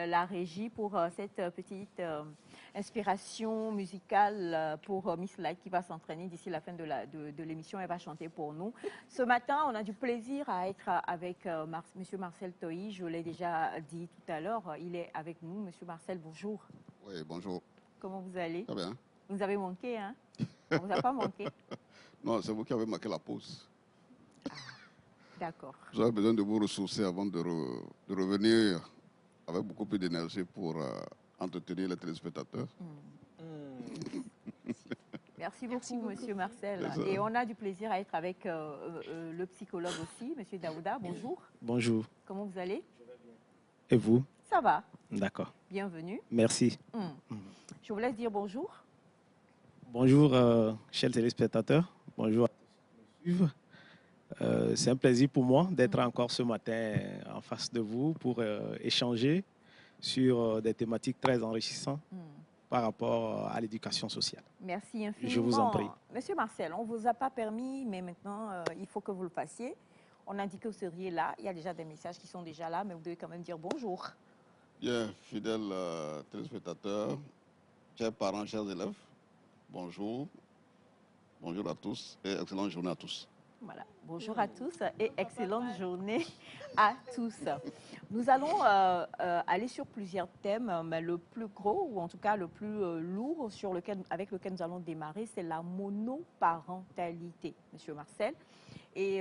la régie pour cette petite inspiration musicale pour Miss Light qui va s'entraîner d'ici la fin de l'émission. Elle va chanter pour nous. Ce matin, on a du plaisir à être avec Monsieur Marcel Tohi. Je l'ai déjà dit tout à l'heure. Il est avec nous. Monsieur Marcel, bonjour. Oui, bonjour. Comment vous allez? Très bien. Vous nous avez manqué, hein? On ne vous a pas manqué? Non, c'est vous qui avez marqué la pause. Ah, d'accord. J'avais besoin de vous ressourcer avant de revenir avec beaucoup plus d'énergie pour entretenir les téléspectateurs. Merci beaucoup, Monsieur Marcel. Et on a du plaisir à être avec le psychologue aussi, Monsieur Daouda. Bonjour. Bonjour. Comment vous allez? Et vous? Ça va. D'accord. Bienvenue. Merci. Je vous laisse dire bonjour. Bonjour, chers téléspectateurs. Bonjour à tous qui nous suivent. C'est un plaisir pour moi d'être encore ce matin en face de vous pour échanger sur des thématiques très enrichissantes par rapport à l'éducation sociale. Merci infiniment. Je vous en prie. Monsieur Marcel, on ne vous a pas permis, mais maintenant, il faut que vous le fassiez. On a dit que vous seriez là. Il y a déjà des messages qui sont déjà là, mais vous devez quand même dire bonjour. Bien, fidèles téléspectateurs, chers parents, chers élèves, bonjour. Bonjour à tous et excellente journée à tous. Voilà. Bonjour à tous et excellente journée à tous. Nous allons aller sur plusieurs thèmes, mais le plus gros, ou en tout cas le plus lourd avec lequel nous allons démarrer, c'est la monoparentalité, Monsieur Marcel. Et il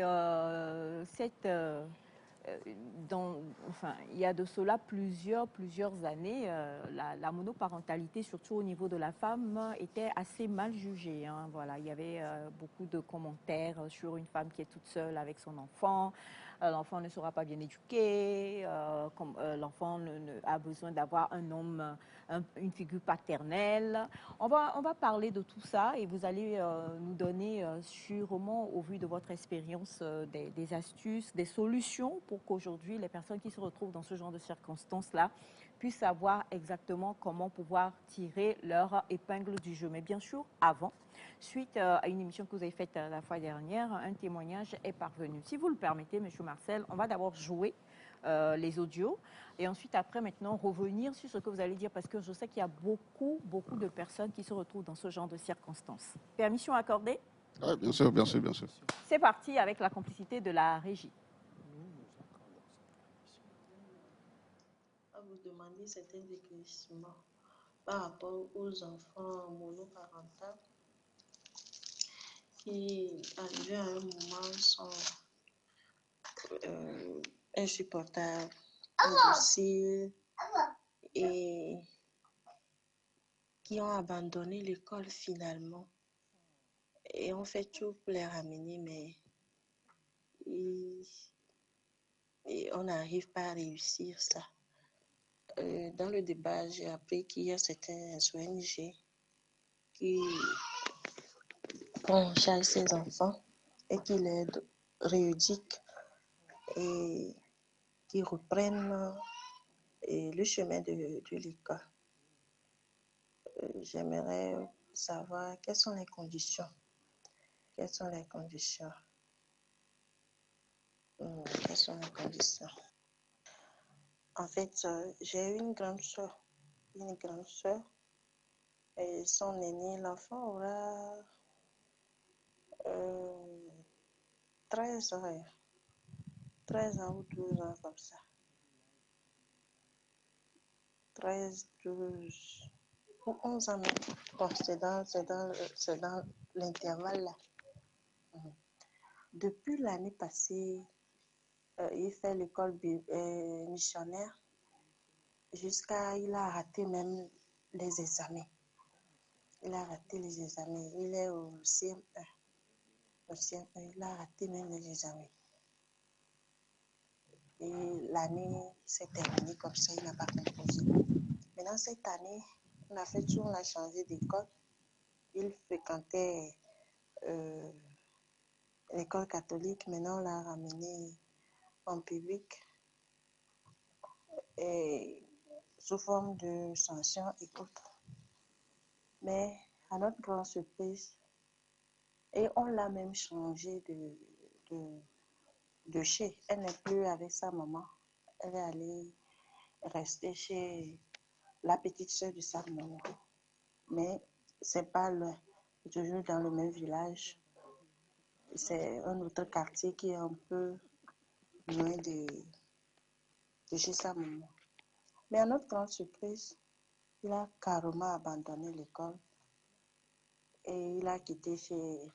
y a de cela plusieurs années, la monoparentalité, surtout au niveau de la femme, était assez mal jugée. Hein. Voilà, il y avait beaucoup de commentaires sur une femme qui est toute seule avec son enfant. L'enfant ne sera pas bien éduqué, l'enfant a besoin d'avoir un homme, une figure paternelle. On va parler de tout ça et vous allez nous donner sûrement, au vu de votre expérience, des astuces, des solutions pour qu'aujourd'hui, les personnes qui se retrouvent dans ce genre de circonstances-là puissent savoir exactement comment pouvoir tirer leur épingle du jeu. Mais bien sûr, avant, suite à une émission que vous avez faite la fois dernière, un témoignage est parvenu. Si vous le permettez, M. Marcel, on va d'abord jouer les audios et ensuite, après, maintenant, revenir sur ce que vous allez dire parce que je sais qu'il y a beaucoup de personnes qui se retrouvent dans ce genre de circonstances. Permission accordée? Oui, bien sûr, bien sûr, bien sûr. C'est parti avec la complicité de la régie. À vous demander certains éclaircissements par rapport aux enfants monoparentaux qui, arrivés à un moment, sont insupportables, indociles et qui ont abandonné l'école finalement. Et on fait tout pour les ramener, mais on n'arrive pas à réussir ça. Dans le débat, j'ai appris qu'il y a certains ONG qui prennent en charge ces enfants et qui les rééduquent et qui reprennent le chemin de l'école. J'aimerais savoir quelles sont les conditions. Quelles sont les conditions? Quelles sont les conditions? En fait, j'ai une grande soeur. Et son aîné, l'enfant aura 13 ans. 13 ans ou 12 ans comme ça. 13, 12 ou 11 ans même. Bon, c'est dans l'intervalle là. Depuis l'année passée, il fait l'école missionnaire jusqu'à il a raté même les examens. Il a raté les examens. Il est au CM1. Au CM1, il a raté même les examens. Et l'année s'est terminée comme ça, il n'a pas composé. Maintenant, cette année, on a fait tout, on a changé d'école. Il fréquentait l'école catholique, maintenant on l'a ramené en public et sous forme de sanctions et autres. Mais à notre grande surprise, et on l'a même changé de chez. Elle n'est plus avec sa maman. Elle est allée rester chez la petite sœur de sa maman. Mais c'est pas loin, toujours dans le même village. C'est un autre quartier qui est un peu loin de chez sa maman. Mais à notre grande surprise, il a carrément abandonné l'école et il a quitté chez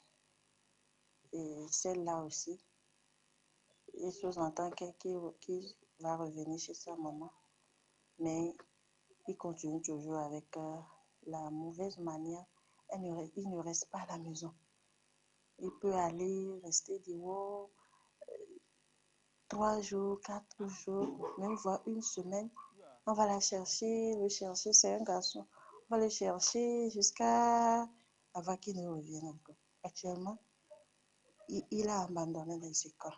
celle-là aussi. Il sous-entend qu'il va revenir chez sa maman, mais il continue toujours avec la mauvaise manière. Il ne reste pas à la maison. Il peut aller rester dehors 3 jours, 4 jours, même voire une semaine. On va le chercher, c'est un garçon. On va le chercher jusqu'à avant qu'il ne revienne encore. Actuellement, il a abandonné les écoles.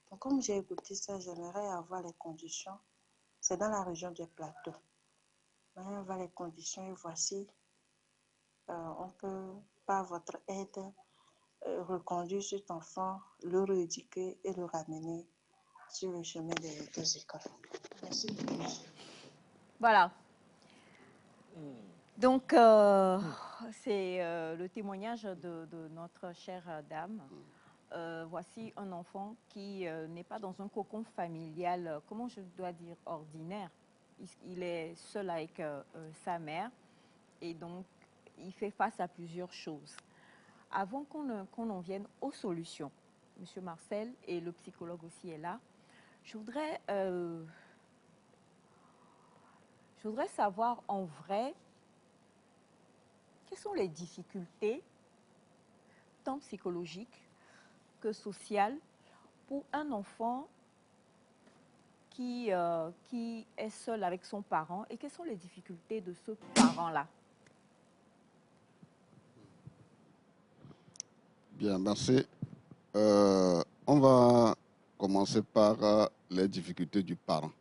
Donc, comme j'ai écouté ça, j'aimerais avoir les conditions. C'est dans la région du plateau. J'aimerais avoir les conditions et voici, on peut, par votre aide, reconduire cet enfant, le rééduquer et le ramener sur le chemin des deux écoles. Merci beaucoup. Voilà. Donc, c'est le témoignage de notre chère dame. Voici un enfant qui n'est pas dans un cocon familial, comment je dois dire, ordinaire. Il est seul avec sa mère et donc il fait face à plusieurs choses. Avant qu'on en vienne aux solutions, Monsieur Marcel et le psychologue aussi est là, je voudrais savoir en vrai quelles sont les difficultés, tant psychologiques que sociales, pour un enfant qui est seul avec son parent et quelles sont les difficultés de ce parent-là? Bien, merci. On va commencer par les difficultés du parent.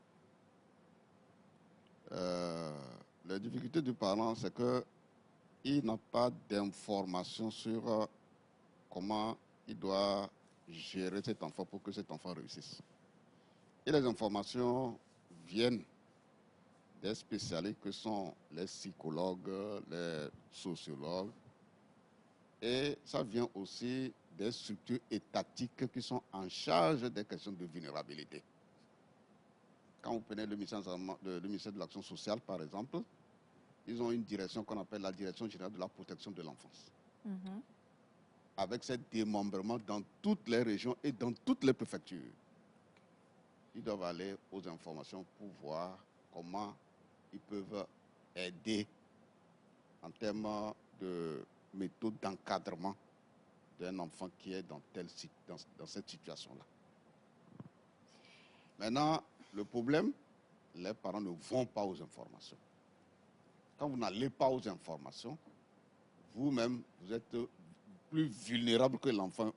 Les difficultés du parent, c'est qu'il n'a pas d'informations sur comment il doit gérer cet enfant pour que cet enfant réussisse. Et les informations viennent des spécialistes que sont les psychologues, les sociologues, et ça vient aussi des structures étatiques qui sont en charge des questions de vulnérabilité. Quand vous prenez le ministère de l'Action sociale, par exemple, ils ont une direction qu'on appelle la Direction générale de la protection de l'enfance. Mhm. Avec ce démembrement dans toutes les régions et dans toutes les préfectures. Ils doivent aller aux informations pour voir comment ils peuvent aider en termes de méthode d'encadrement d'un enfant qui est dans cette situation-là. Maintenant, le problème, les parents ne vont pas aux informations. Quand vous n'allez pas aux informations, vous-même, vous êtes plus vulnérable que l'enfant.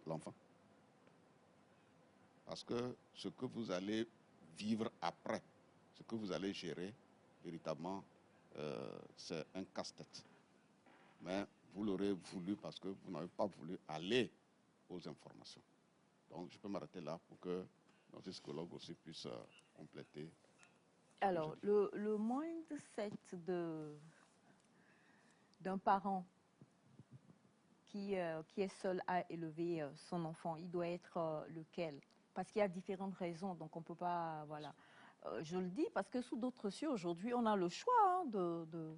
Parce que ce que vous allez vivre après, ce que vous allez gérer, véritablement, c'est un casse-tête. Mais vous l'aurez voulu parce que vous n'avez pas voulu aller aux informations. Donc, je peux m'arrêter là pour que notre psychologue aussi puisse compléter. Alors, le mindset d'un parent qui est seul à élever son enfant, il doit être lequel? Parce qu'il y a différentes raisons, donc on ne peut pas, voilà. Je le dis parce que sous d'autres cieux, aujourd'hui, on a le choix hein, de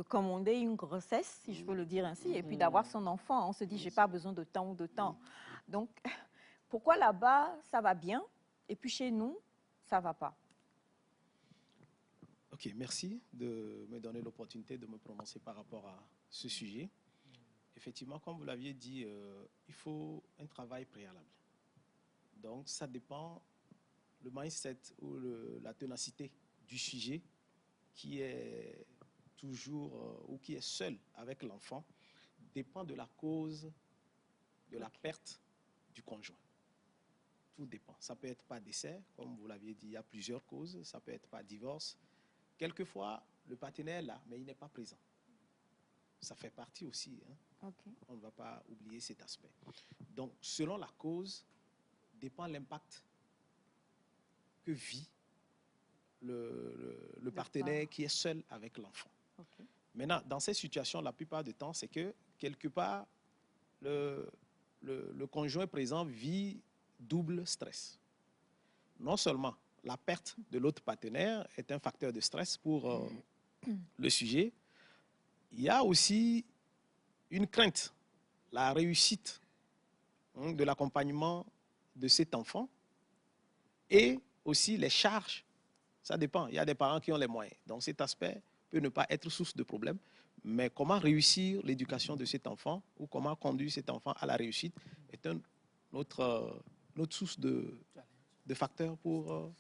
commander une grossesse, si je peux le dire ainsi, et puis d'avoir son enfant. On se dit, j'ai pas besoin de temps ou de temps. Donc, pourquoi là-bas, ça va bien, et puis chez nous, ça ne va pas? Ok, merci de me donner l'opportunité de me prononcer par rapport à ce sujet. Effectivement, comme vous l'aviez dit, il faut un travail préalable. Donc, ça dépend le mindset ou la ténacité du sujet qui est toujours ou qui est seul avec l'enfant dépend de la cause de la perte du conjoint. Tout dépend. Ça peut être par décès, comme vous l'aviez dit, il y a plusieurs causes. Ça peut être par divorce. Quelquefois, le partenaire est là, mais il n'est pas présent. Ça fait partie aussi. Hein. Okay. On ne va pas oublier cet aspect. Donc, selon la cause, dépend l'impact que vit le partenaire qui est seul avec l'enfant. Ok. Maintenant, dans ces situations, la plupart du temps, c'est que quelque part, le conjoint présent vit double stress. Non seulement la perte de l'autre partenaire est un facteur de stress pour le sujet, il y a aussi une crainte, la réussite de l'accompagnement de cet enfant et aussi les charges. Ça dépend. Il y a des parents qui ont les moyens. Donc cet aspect peut ne pas être source de problème. Mais comment réussir l'éducation de cet enfant ou comment conduire cet enfant à la réussite est une autre source de facteurs pour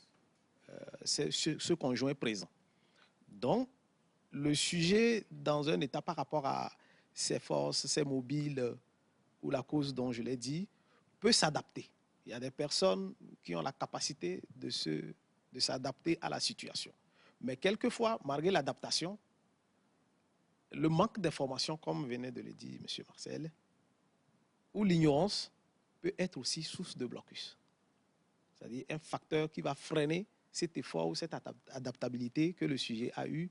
ce conjoint présent. Donc, le sujet dans un état par rapport à ses forces, ses mobiles ou la cause dont je l'ai dit, peut s'adapter. Il y a des personnes qui ont la capacité de s'adapter à la situation. Mais quelquefois, malgré l'adaptation, le manque d'information, comme venait de le dire M. Marcel, ou l'ignorance peut être aussi source de blocus. C'est-à-dire un facteur qui va freiner cet effort ou cette adaptabilité que le sujet a eu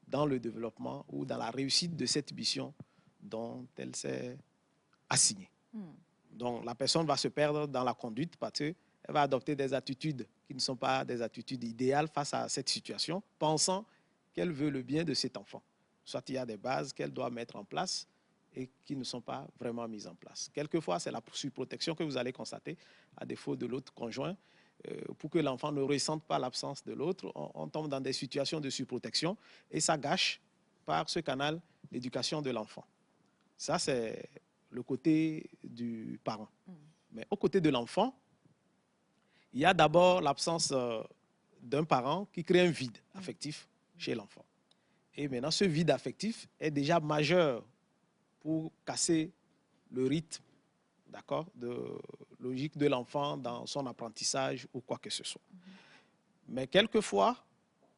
dans le développement ou dans la réussite de cette mission dont elle s'est assignée. Donc la personne va se perdre dans la conduite parce qu'elle va adopter des attitudes qui ne sont pas des attitudes idéales face à cette situation, pensant qu'elle veut le bien de cet enfant. Soit il y a des bases qu'elle doit mettre en place et qui ne sont pas vraiment mises en place. Quelquefois, c'est la surprotection que vous allez constater, à défaut de l'autre conjoint. Pour que l'enfant ne ressente pas l'absence de l'autre, on tombe dans des situations de surprotection et ça gâche par ce canal l'éducation de l'enfant. Ça, c'est le côté du parent. Mais au côté de l'enfant, il y a d'abord l'absence d'un parent qui crée un vide affectif chez l'enfant. Et maintenant, ce vide affectif est déjà majeur pour casser le rythme, d'accord, de logique de l'enfant dans son apprentissage ou quoi que ce soit. Mais quelquefois,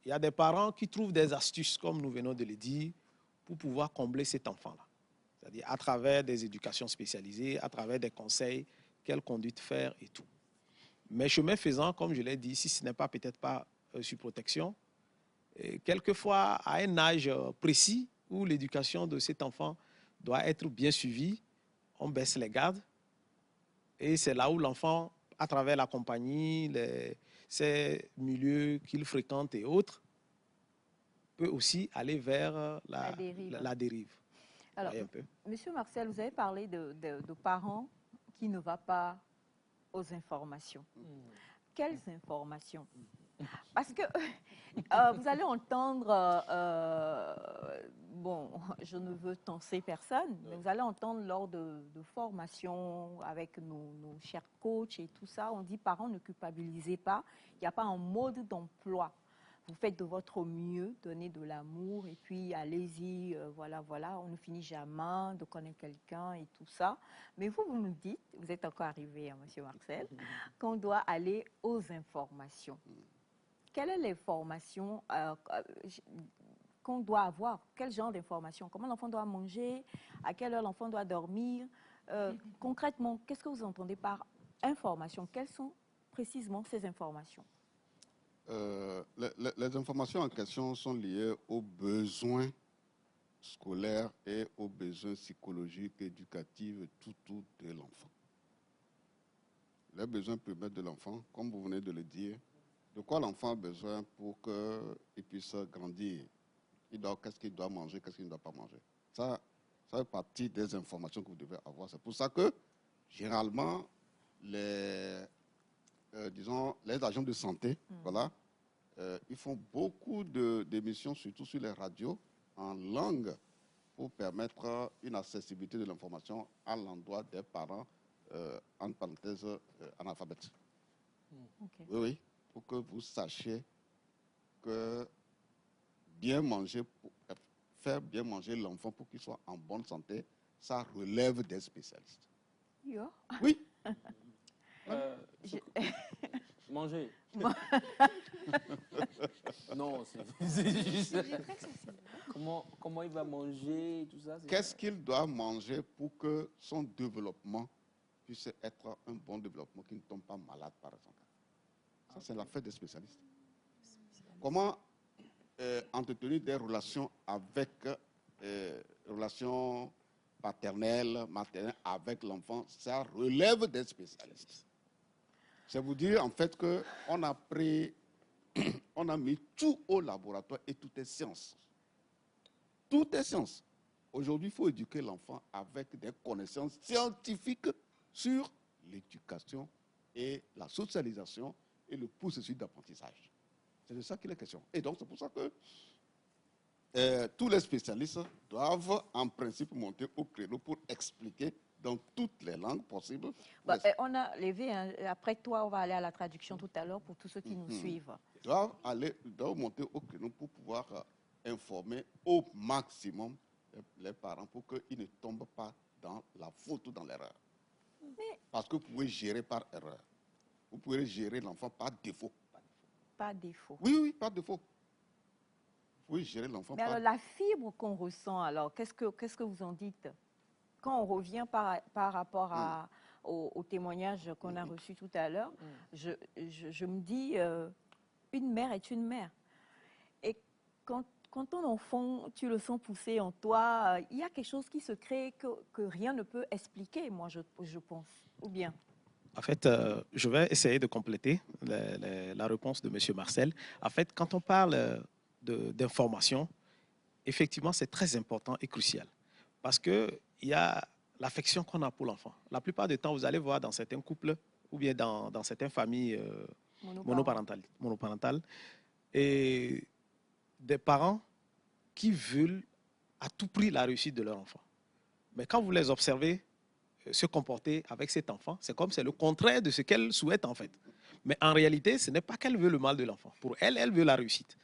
il y a des parents qui trouvent des astuces, comme nous venons de le dire, pour pouvoir combler cet enfant-là. C'est-à-dire à travers des éducations spécialisées, à travers des conseils, quelle conduite faire et tout. Mais chemin faisant, comme je l'ai dit, si ce n'est pas peut-être pas sur protection, quelquefois, à un âge précis où l'éducation de cet enfant doit être bien suivie, on baisse les gardes. Et c'est là où l'enfant, à travers la compagnie, ces milieux qu'il fréquente et autres, peut aussi aller vers la dérive. Alors, Monsieur Marcel, vous avez parlé de parents qui ne vont pas aux informations. Quelles informations? Parce que vous allez entendre, bon, je ne veux tenser personne, mais vous allez entendre lors de formations avec nos chers coachs et tout ça, on dit parents ne culpabilisez pas, il n'y a pas un mode d'emploi. Vous faites de votre mieux, donnez de l'amour et puis allez-y, voilà, on ne finit jamais de connaître quelqu'un et tout ça. Mais vous nous dites, vous êtes encore arrivé, hein, Monsieur Marcel, qu'on doit aller aux informations. Quelle est l'information qu'on doit avoir? Quel genre d'information? Comment l'enfant doit manger? À quelle heure l'enfant doit dormir? Concrètement, qu'est-ce que vous entendez par information? Quelles sont précisément ces informations? Les informations en question sont liées aux besoins scolaires et aux besoins psychologiques, éducatifs, tout de l'enfant. Les besoins primaires de l'enfant, comme vous venez de le dire, de quoi l'enfant a besoin pour qu'il puisse grandir. Qu'est-ce qu'il doit manger, qu'est-ce qu'il ne doit pas manger. Ça fait partie des informations que vous devez avoir. C'est pour ça que, généralement, les agents de santé, voilà, ils font beaucoup d'émissions, surtout sur les radios, en langue, pour permettre une accessibilité de l'information à l'endroit des parents, en parenthèse, analphabètes. Okay. Oui, pour que vous sachiez que bien manger, faire bien manger l'enfant pour qu'il soit en bonne santé, ça relève des spécialistes. Yeah. Oui. Manger. Non, c'est juste. Comment il va manger, tout ça. Qu'est-ce qu'il doit manger pour que son développement puisse être un bon développement, qu'il ne tombe pas malade, par exemple? Ça, c'est l'affaire des spécialistes. Comment entretenir des relations avec relations paternelles, maternelles avec l'enfant, ça relève des spécialistes. C'est vous dire en fait qu'on a pris, on a mis tout au laboratoire et tout est science. Tout est science. Aujourd'hui, il faut éduquer l'enfant avec des connaissances scientifiques sur l'éducation et la socialisation et le processus d'apprentissage. C'est de ça qu'il est question. Et donc, c'est pour ça que tous les spécialistes doivent en principe monter au créneau pour expliquer dans toutes les langues possibles. On a levé, après toi, on va aller à la traduction tout à l'heure pour tous ceux qui nous suivent. Doivent monter au créneau pour pouvoir informer au maximum les parents pour qu'ils ne tombent pas dans la faute ou dans l'erreur. Parce que vous pouvez gérer par erreur. Vous pouvez gérer l'enfant par défaut. Par défaut. Oui, par défaut. Vous pouvez gérer l'enfant par défaut. Mais alors, la fibre qu'on ressent, alors, qu'est-ce que vous en dites? Quand on revient par rapport au témoignage qu'on a reçu tout à l'heure, je me dis, une mère est une mère. Et quand ton enfant, tu le sens pousser en toi, il y a quelque chose qui se crée que rien ne peut expliquer, moi, je pense. Ou bien? En fait, je vais essayer de compléter la réponse de M. Marcel. En fait, quand on parle d'information, effectivement, c'est très important et crucial. Parce qu'il y a l'affection qu'on a pour l'enfant. La plupart du temps, vous allez voir dans certains couples ou bien dans certaines familles monoparentales et des parents qui veulent à tout prix la réussite de leur enfant. Mais quand vous les observez se comporter avec cet enfant, c'est comme c'est le contraire de ce qu'elle souhaite en fait. Mais en réalité, ce n'est pas qu'elle veut le mal de l'enfant. Pour elle, elle veut la réussite.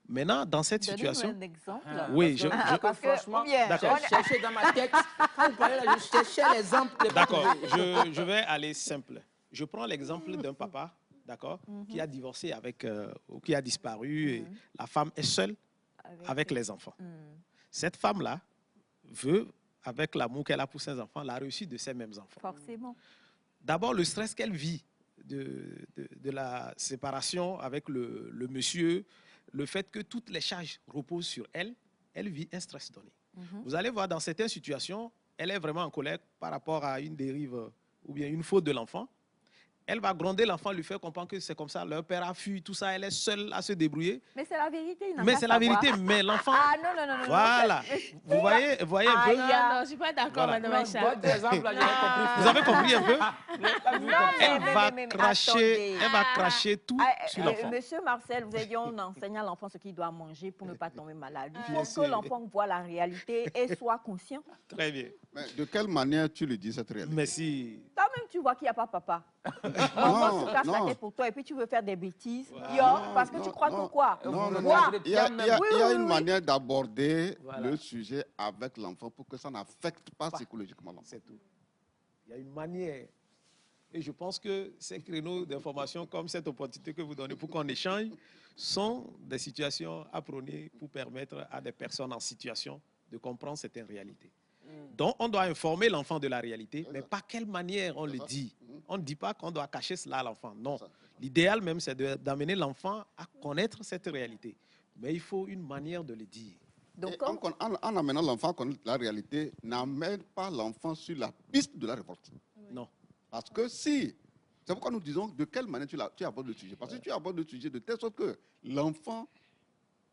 Maintenant, dans cette situation... Donnez-moi un exemple. Oui, parce que franchement, je cherchais dans ma tête, quand vous parlez là, je cherchais l'exemple. D'accord, je vais aller simple. Je prends l'exemple d'un papa, d'accord, qui a divorcé ou qui a disparu, et la femme est seule avec les enfants. Cette femme-là veut, avec l'amour qu'elle a pour ses enfants, la réussite de ses mêmes enfants. Forcément. D'abord, le stress qu'elle vit de la séparation avec le monsieur, le fait que toutes les charges reposent sur elle, elle vit un stress donné. Vous allez voir, dans certaines situations, elle est vraiment en colère par rapport à une dérive ou bien une faute de l'enfant. Elle va gronder l'enfant, lui faire comprendre que c'est comme ça, leur père a fui, tout ça, elle est seule à se débrouiller. Mais c'est la vérité. Mais c'est la vérité, mais l'enfant... Ah non. Voilà. Vous voyez un peu... Non, je ne suis pas d'accord, Voilà. madame Aïcha. Vous avez compris un peu? Elle va cracher tout sur l'enfant. Monsieur Marcel, vous avez dit on enseigne à l'enfant ce qu'il doit manger pour ne pas tomber malade. Il faut que l'enfant voit la réalité et soit conscient. Très bien. Mais de quelle manière tu lui dis cette réalité? Mais si... Toi-même, tu vois qu'il n'y a pas papa. On se casse la tête pour toi et puis tu veux faire des bêtises. Parce que tu crois que quoi? Non. Il y a une manière d'aborder le sujet avec l'enfant pour que ça n'affecte pas psychologiquement l'enfant. C'est tout. Il y a une manière. Et je pense que ces créneaux d'information, comme cette opportunité que vous donnez pour qu'on échange, sont des situations à prôner pour permettre à des personnes en situation de comprendre certaines réalités. Donc, on doit informer l'enfant de la réalité, mais par quelle manière on le dit? On ne dit pas qu'on doit cacher cela à l'enfant. Non. L'idéal même, c'est d'amener l'enfant à connaître cette réalité. Mais il faut une manière de le dire. Donc, en amenant l'enfant à connaître la réalité, n'amène pas l'enfant sur la piste de la révolte. Non. Parce que si... C'est pourquoi nous disons de quelle manière tu abordes le sujet. Parce que tu abordes le sujet de telle sorte que l'enfant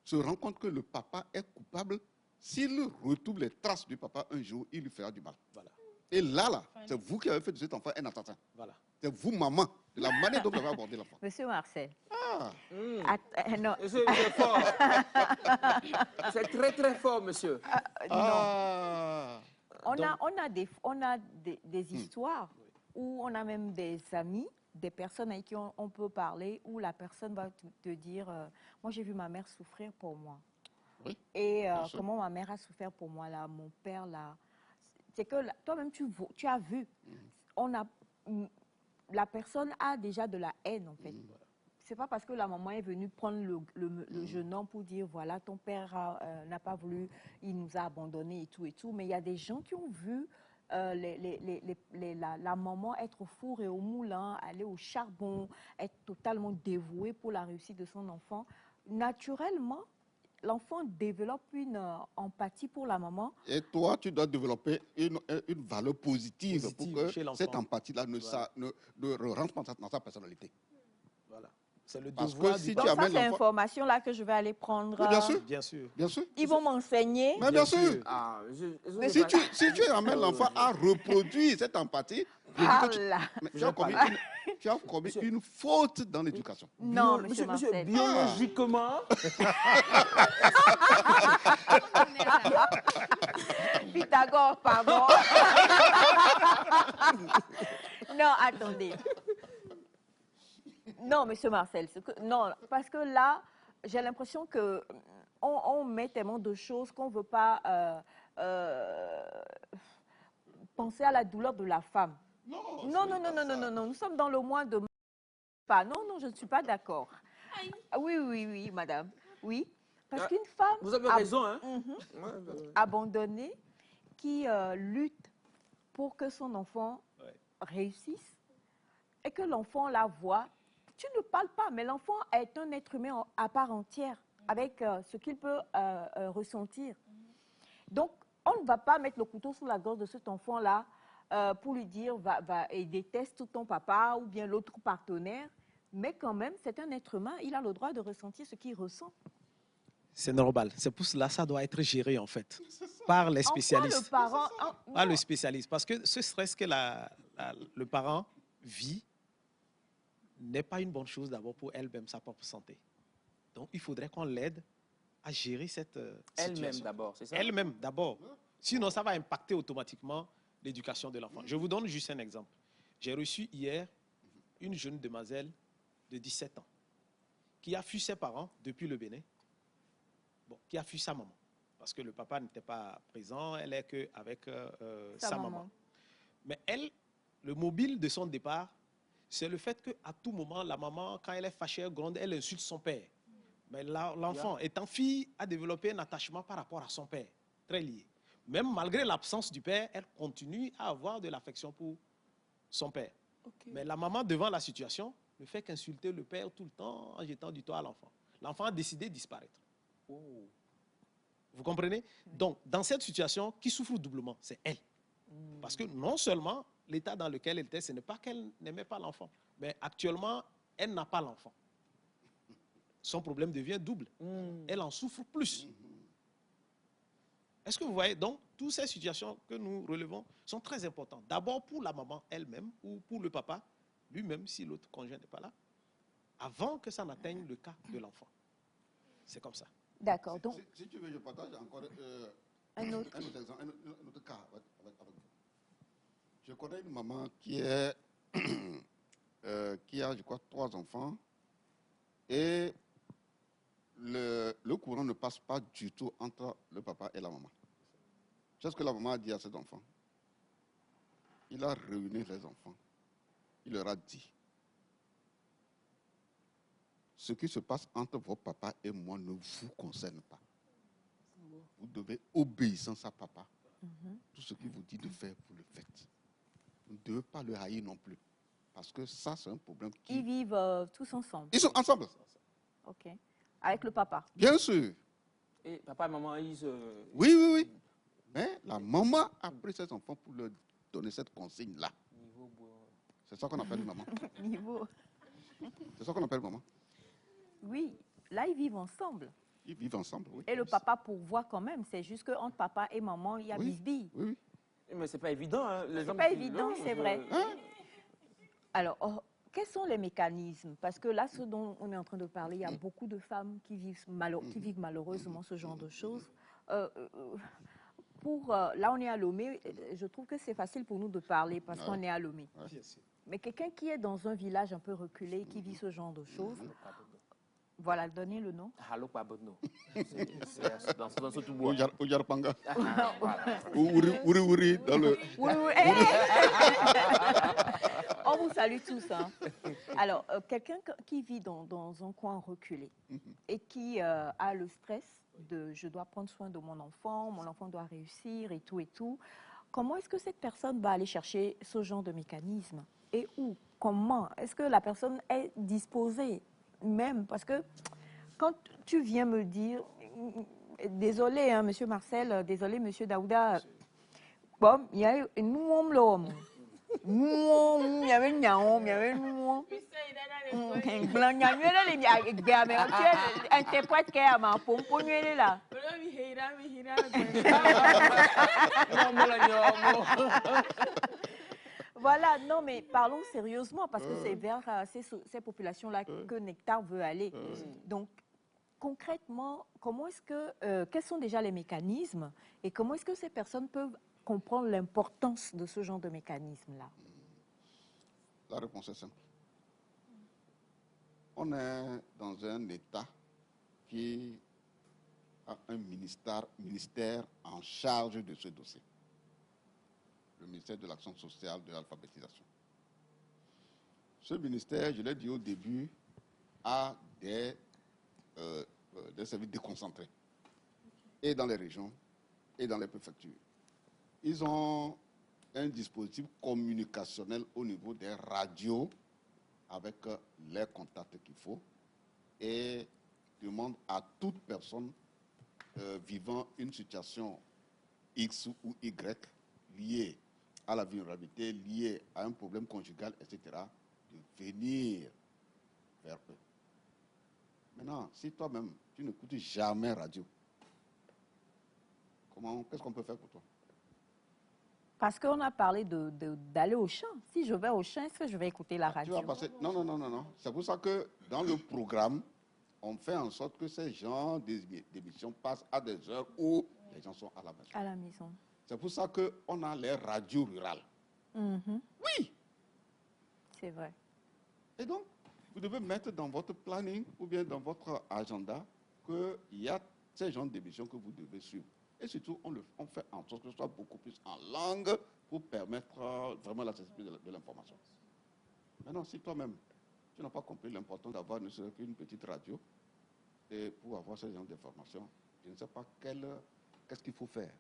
se rend compte que le papa est coupable. S'il retrouve les traces du papa un jour, il lui fera du mal. Voilà. Et là, c'est vous qui avez fait de cet enfant un assassin. Voilà. C'est vous, maman, de la manière dont vous avez abordé l'enfant. Monsieur Marcel. Non. C'est fort. C'est très, très fort, monsieur. Non. On a des histoires où on a même des amis, des personnes avec qui on peut parler, où la personne va te dire moi, j'ai vu ma mère souffrir pour moi. Oui, et comment ma mère a souffert pour moi, là, mon père, là. C'est que toi-même, tu as vu. La personne a déjà de la haine, en fait. C'est pas parce que la maman est venue prendre le jeune homme pour dire, voilà, ton père n'a pas voulu, il nous a abandonnés et tout. Mais il y a des gens qui ont vu la maman être au four et au moulin, aller au charbon, être totalement dévouée pour la réussite de son enfant, naturellement, l'enfant développe une empathie pour la maman. Et toi, tu dois développer une valeur positive pour Positive chez que l'enfant. cette empathie-là Voilà. ne rentre pas dans sa personnalité. Voilà. C'est le Parce devoir que du si Donc tu ça, amènes c'est l'enfant... l'information là que je vais aller prendre. Oui, bien sûr. Bien sûr. Bien sûr. Ils vont m'enseigner. Mais bien sûr. Ah, Mais Si tu amènes l'enfant à reproduire cette empathie, je dis Ah que là. tu as commis, tu as commis une faute dans l'éducation. Non, monsieur Marcel. biologiquement, Pythagore, pardon. Non, attendez. Non, monsieur Marcel, non, parce que là, j'ai l'impression que on met tellement de choses qu'on ne veut pas penser à la douleur de la femme. Non, nous sommes dans le mois de pas. Non, je ne suis pas d'accord. Oui, madame. Oui, parce qu'une femme vous avez raison, hein. abandonnée qui lutte pour que son enfant réussisse et que l'enfant la voit, tu ne parles pas, mais l'enfant est un être humain à part entière avec ce qu'il peut ressentir. Donc, on ne va pas mettre le couteau sous la gorge de cet enfant-là pour lui dire et déteste ton papa ou bien l'autre partenaire, mais quand même, c'est un être humain, il a le droit de ressentir ce qu'il ressent. C'est normal. C'est pour cela que ça doit être géré, en fait, par les spécialistes. Par le spécialiste. Parce que ce stress que le parent vit n'est pas une bonne chose d'abord pour elle-même, sa propre santé. Donc, il faudrait qu'on l'aide à gérer cette situation. Elle-même d'abord, c'est ça? Elle-même d'abord. Sinon, ça va impacter automatiquement l'éducation de l'enfant. Je vous donne juste un exemple. J'ai reçu hier une jeune demoiselle de 17 ans qui a fui ses parents depuis le Bénin, qui a fui sa maman, parce que le papa n'était pas présent, elle est qu'avec sa maman. Mais elle, le mobile de son départ, c'est le fait qu'à tout moment, la maman, quand elle est fâchée, gronde, elle insulte son père. Mais l'enfant, étant fille, a développé un attachement par rapport à son père, très lié. Même malgré l'absence du père, elle continue à avoir de l'affection pour son père. Okay. Mais la maman, devant la situation, ne fait qu'insulter le père tout le temps en jetant du toit à l'enfant. L'enfant a décidé de disparaître. Oh. Vous comprenez? Donc, dans cette situation, qui souffre doublement, c'est elle. Parce que non seulement l'état dans lequel elle était, ce n'est pas qu'elle n'aimait pas l'enfant, mais actuellement, elle n'a pas l'enfant. Son problème devient double. Elle en souffre plus. Est-ce que vous voyez? Donc, toutes ces situations que nous relevons sont très importantes. D'abord pour la maman elle-même ou pour le papa lui-même, si l'autre conjoint n'est pas là, avant que ça n'atteigne le cas de l'enfant. C'est comme ça. D'accord. Donc, si tu veux, je partage encore un autre exemple, un autre cas avec vous. Je connais une maman qui a, je crois, 3 enfants et le courant ne passe pas du tout entre le papa et la maman. C'est ce que la maman a dit à ses enfants. Il a réuni les enfants. Il leur a dit, ce qui se passe entre vos papas et moi ne vous concerne pas. Vous devez obéissance à papa. Tout ce qu'il vous dit de faire, vous le faites. Vous ne devez pas le haïr non plus. Parce que ça, c'est un problème qui... Ils vivent tous ensemble. Ils sont ensemble. OK. Avec le papa. Bien sûr. Et papa et maman, ils se... Oui. Mais la maman a pris ses enfants pour leur donner cette consigne-là. C'est ça qu'on appelle une maman. C'est ça qu'on appelle maman. Oui, là, ils vivent ensemble. Ils vivent ensemble, oui. Et le papa pourvoit quand même. C'est juste qu'entre papa et maman, il y a bisbille. Oui. Mais c'est pas évident. Hein. C'est pas évident, c'est vrai. Alors, quels sont les mécanismes? Parce que là, ce dont on est en train de parler, il y a beaucoup de femmes qui vivent malheureusement ce genre de choses. Là, on est à Lomé. Je trouve que c'est facile pour nous de parler parce qu'on est à Lomé. Mais quelqu'un qui est dans un village un peu reculé, qui vit ce genre de choses, voilà, donnez le nom. Halo Pabodno. C'est dans ce tout bois. Ou Yarpanga. Ou Uri, dans le... On vous salue tous. Hein. Alors, quelqu'un qui vit dans un coin reculé et qui a le stress de « je dois prendre soin de mon enfant doit réussir et tout », comment est-ce que cette personne va aller chercher ce genre de mécanisme? Et où? Comment? Est-ce que la personne est disposée même? Parce que quand tu viens me dire, désolé, hein, monsieur Marcel, désolé, monsieur Daouda, bon, il y a une l'homme. Il y avait une il y avait une interprète qui est à ma pompe, là. Voilà, non, mais parlons sérieusement, parce que c'est vers ces populations-là que Nectar veut aller. Donc, concrètement, comment est-ce que, quels sont déjà les mécanismes et comment est-ce que ces personnes peuvent comprendre l'importance de ce genre de mécanisme-là? La réponse est simple. On est dans un État qui a un ministère en charge de ce dossier. Le ministère de l'Action sociale, de l'alphabétisation. Ce ministère, je l'ai dit au début, a des services déconcentrés, et dans les régions, et dans les préfectures. Ils ont un dispositif communicationnel au niveau des radios avec les contacts qu'il faut et demande à toute personne vivant une situation X ou Y liée à la vulnérabilité, liée à un problème conjugal, etc., de venir vers eux. Maintenant, si toi-même, tu n'écoutes jamais radio, qu'est-ce qu'on peut faire pour toi? Parce qu'on a parlé d'aller au champ. Si je vais au champ, est-ce que je vais écouter la radio? Non. C'est pour ça que dans le programme, on fait en sorte que ces genres d'émissions passent à des heures où les gens sont à la maison. À la maison. C'est pour ça qu'on a les radios rurales. Oui. C'est vrai. Et donc, vous devez mettre dans votre planning ou bien dans votre agenda qu'il y a ces genres d'émissions que vous devez suivre. Et surtout, on fait en sorte que ce soit beaucoup plus en langue pour permettre vraiment l'accessibilité de l'information. Maintenant, si toi-même, tu n'as pas compris l'importance d'avoir ne serait qu'une petite radio et pour avoir ce genre d'informations, je ne sais pas qu'est-ce qu'il faut faire.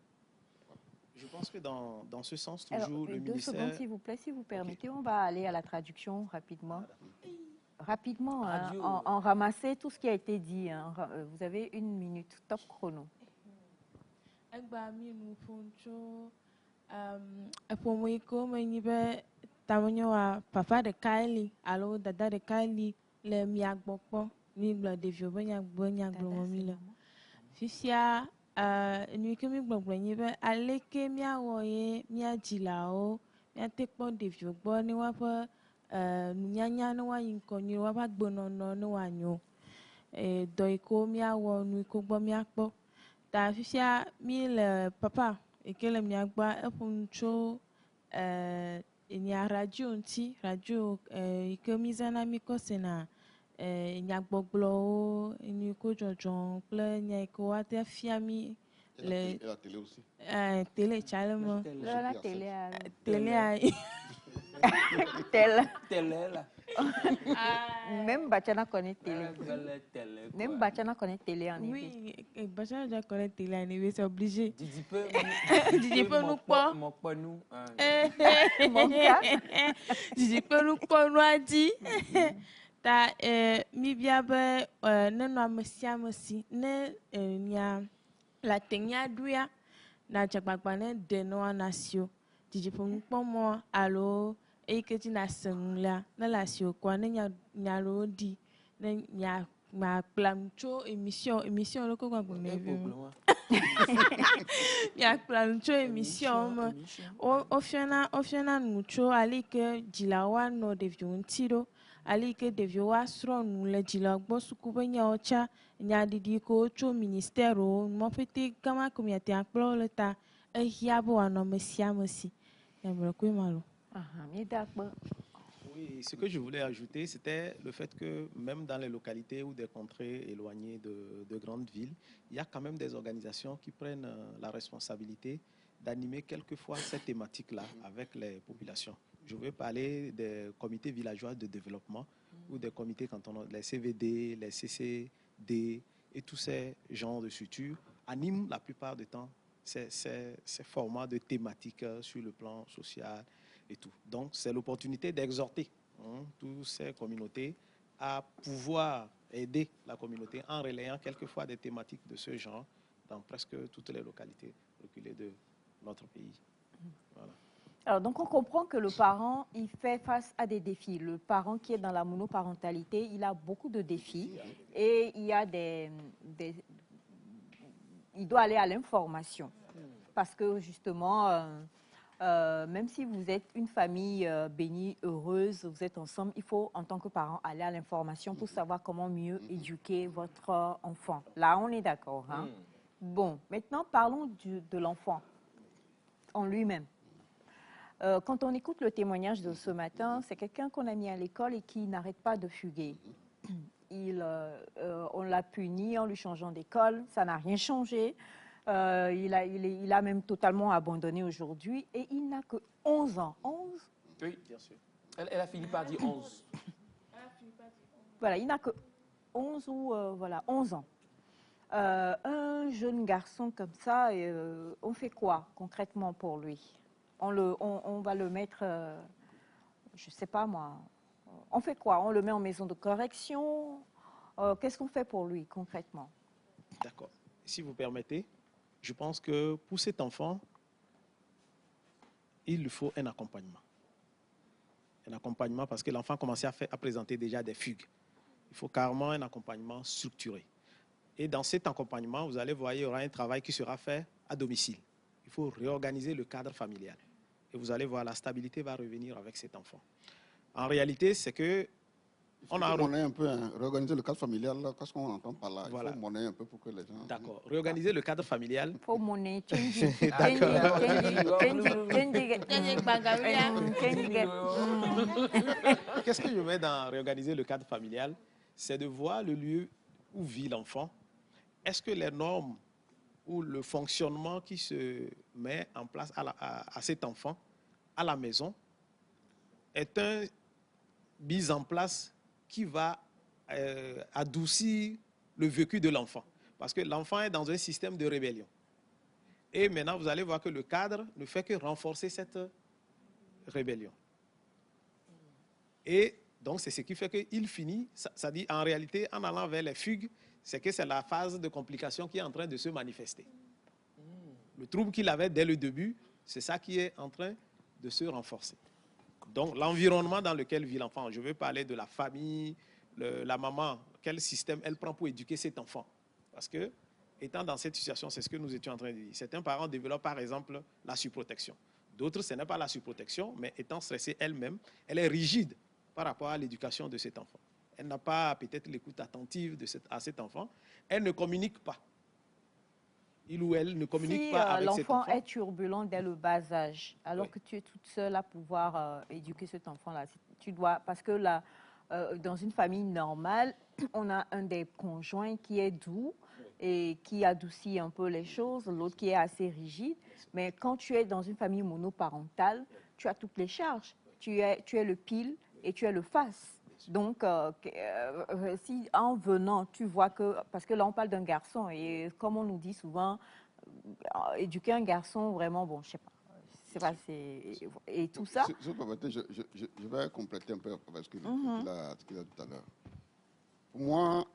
Voilà. Je pense que dans ce sens, toujours, alors, le 2 ministère... secondes, s'il vous plaît, si vous permettez, on va aller à la traduction rapidement. Rapidement, hein, en ramasser tout ce qui a été dit. Hein. Vous avez 1 minute, top chrono. Papa de Kylie, alors dada de Kylie, le miagbokpo, ni bla de vieux nyagbo Fifia, nuit que mi blogbo ni be, aleke miawoye, miajilao, miatekpo de vieux bo, ni wapa, nunyanya no wa yinko, ni wapa gbonono no wanyo. Doiko miawo, nuiko bo miakpo. Ta fifia, mi le papa, et que le miagba, epuncho, il y a radio nti radio que mise en ami ko sena il y a gbogbo ni ko jojon ple nya ko ate fiami et la télé aussi. Télé chalemo La télé Télé là. Même Bachana connaît télé. Même Bachana connaît télé en oui, Bachana doit connaître télé en Ibe, c'est obligé. Didi peut nous pas. nous. Didi peut nous pas nous a dit. Ta mi bia be ne no amasiamasi ne nya la tenya duya na jagbagba ne de no anasio. Didi peut nous pas moi allo et que tu n'as sengla na la sio kwa ne nya rodi ne nya ma plancho émission le ko kwa gbe ya plancho émission o fiona nucho ali que dilawa no de viontiro ali que de vioa sro nu le dilagbo sukuba nya ocha nya didi ko cho ministère o mo fete kama communauté akplo le ta e hiabo ano mesiamasi ya me ko malo. Oui, ce que je voulais ajouter, c'était le fait que même dans les localités ou des contrées éloignées de grandes villes, il y a quand même des organisations qui prennent la responsabilité d'animer quelquefois cette thématique-là avec les populations. Je veux parler des comités villageois de développement ou des comités cantonaux, les CVD, les CCD et tous ces genres de structures animent la plupart du temps ces formats de thématiques sur le plan social et tout. Donc, c'est l'opportunité d'exhorter toutes ces communautés à pouvoir aider la communauté en relayant quelquefois des thématiques de ce genre dans presque toutes les localités reculées de notre pays. Voilà. Alors, donc, on comprend que le parent, il fait face à des défis. Le parent qui est dans la monoparentalité, il a beaucoup de défis et il y a il doit aller à l'information. Parce que, justement, même si vous êtes une famille bénie, heureuse, vous êtes ensemble, il faut, en tant que parent, aller à l'information pour savoir comment mieux éduquer votre enfant. Là, on est d'accord. Hein? Bon, maintenant, parlons de l'enfant en lui-même. Quand on écoute le témoignage de ce matin, c'est quelqu'un qu'on a mis à l'école et qui n'arrête pas de fuguer. On l'a puni en lui changeant d'école, ça n'a rien changé. Il a même totalement abandonné aujourd'hui et il n'a que 11 ans. 11 ? Oui, bien sûr. Elle a fini par dire 11. Voilà, il n'a que 11 ou voilà, 11 ans. Un jeune garçon comme ça, on fait quoi concrètement pour lui ? On va le mettre, je ne sais pas moi, on fait quoi? On le met en maison de correction? Qu'est-ce qu'on fait pour lui concrètement? D'accord. Si vous permettez, je pense que pour cet enfant, il lui faut un accompagnement. Un accompagnement parce que l'enfant commençait à présenter déjà des fugues. Il faut carrément un accompagnement structuré. Et dans cet accompagnement, vous allez voir, il y aura un travail qui sera fait à domicile. Il faut réorganiser le cadre familial. Et vous allez voir, la stabilité va revenir avec cet enfant. En réalité, c'est que... On a monnaie un peu, hein, réorganiser le cadre familial, qu'est-ce qu'on entend par là? Voilà. Il faut monnaie un peu pour que les gens... D'accord. Réorganiser le cadre familial. Il faut monnaie. Qu'est-ce que je mets dans réorganiser le cadre familial? C'est de voir le lieu où vit l'enfant. Est-ce que les normes ou le fonctionnement qui se met en place à cet enfant, à la maison, est un mise en place qui va adoucir le vécu de l'enfant. Parce que l'enfant est dans un système de rébellion. Et maintenant, vous allez voir que le cadre ne fait que renforcer cette rébellion. Et donc, c'est ce qui fait qu'il finit, ça dit en réalité, en allant vers les fugues, c'est que c'est la phase de complication qui est en train de se manifester. Le trouble qu'il avait dès le début, c'est ça qui est en train de se renforcer. Donc, l'environnement dans lequel vit l'enfant, je veux parler de la famille, la maman, quel système elle prend pour éduquer cet enfant. Parce que, étant dans cette situation, c'est ce que nous étions en train de dire. Certains parents développent par exemple la surprotection. D'autres, ce n'est pas la surprotection, mais étant stressée elle-même, elle est rigide par rapport à l'éducation de cet enfant. Elle n'a pas peut-être l'écoute attentive à cet enfant. Elle ne communique pas. Il ou elle ne communique pas avec cet enfant. Si l'enfant est turbulent dès le bas âge, alors que tu es toute seule à pouvoir éduquer cet enfant-là, tu dois, parce que là, dans une famille normale, on a un des conjoints qui est doux et qui adoucit un peu les choses, l'autre qui est assez rigide. Mais quand tu es dans une famille monoparentale, tu as toutes les charges. Tu es le pile et tu es le face. Donc, si en venant, tu vois que... Parce que là, on parle d'un garçon et comme on nous dit souvent, éduquer un garçon, vraiment, bon, je sais pas. C'est pas, et tout ça... Je vais compléter un peu avec ce qu'il a tout à l'heure. Pour moi,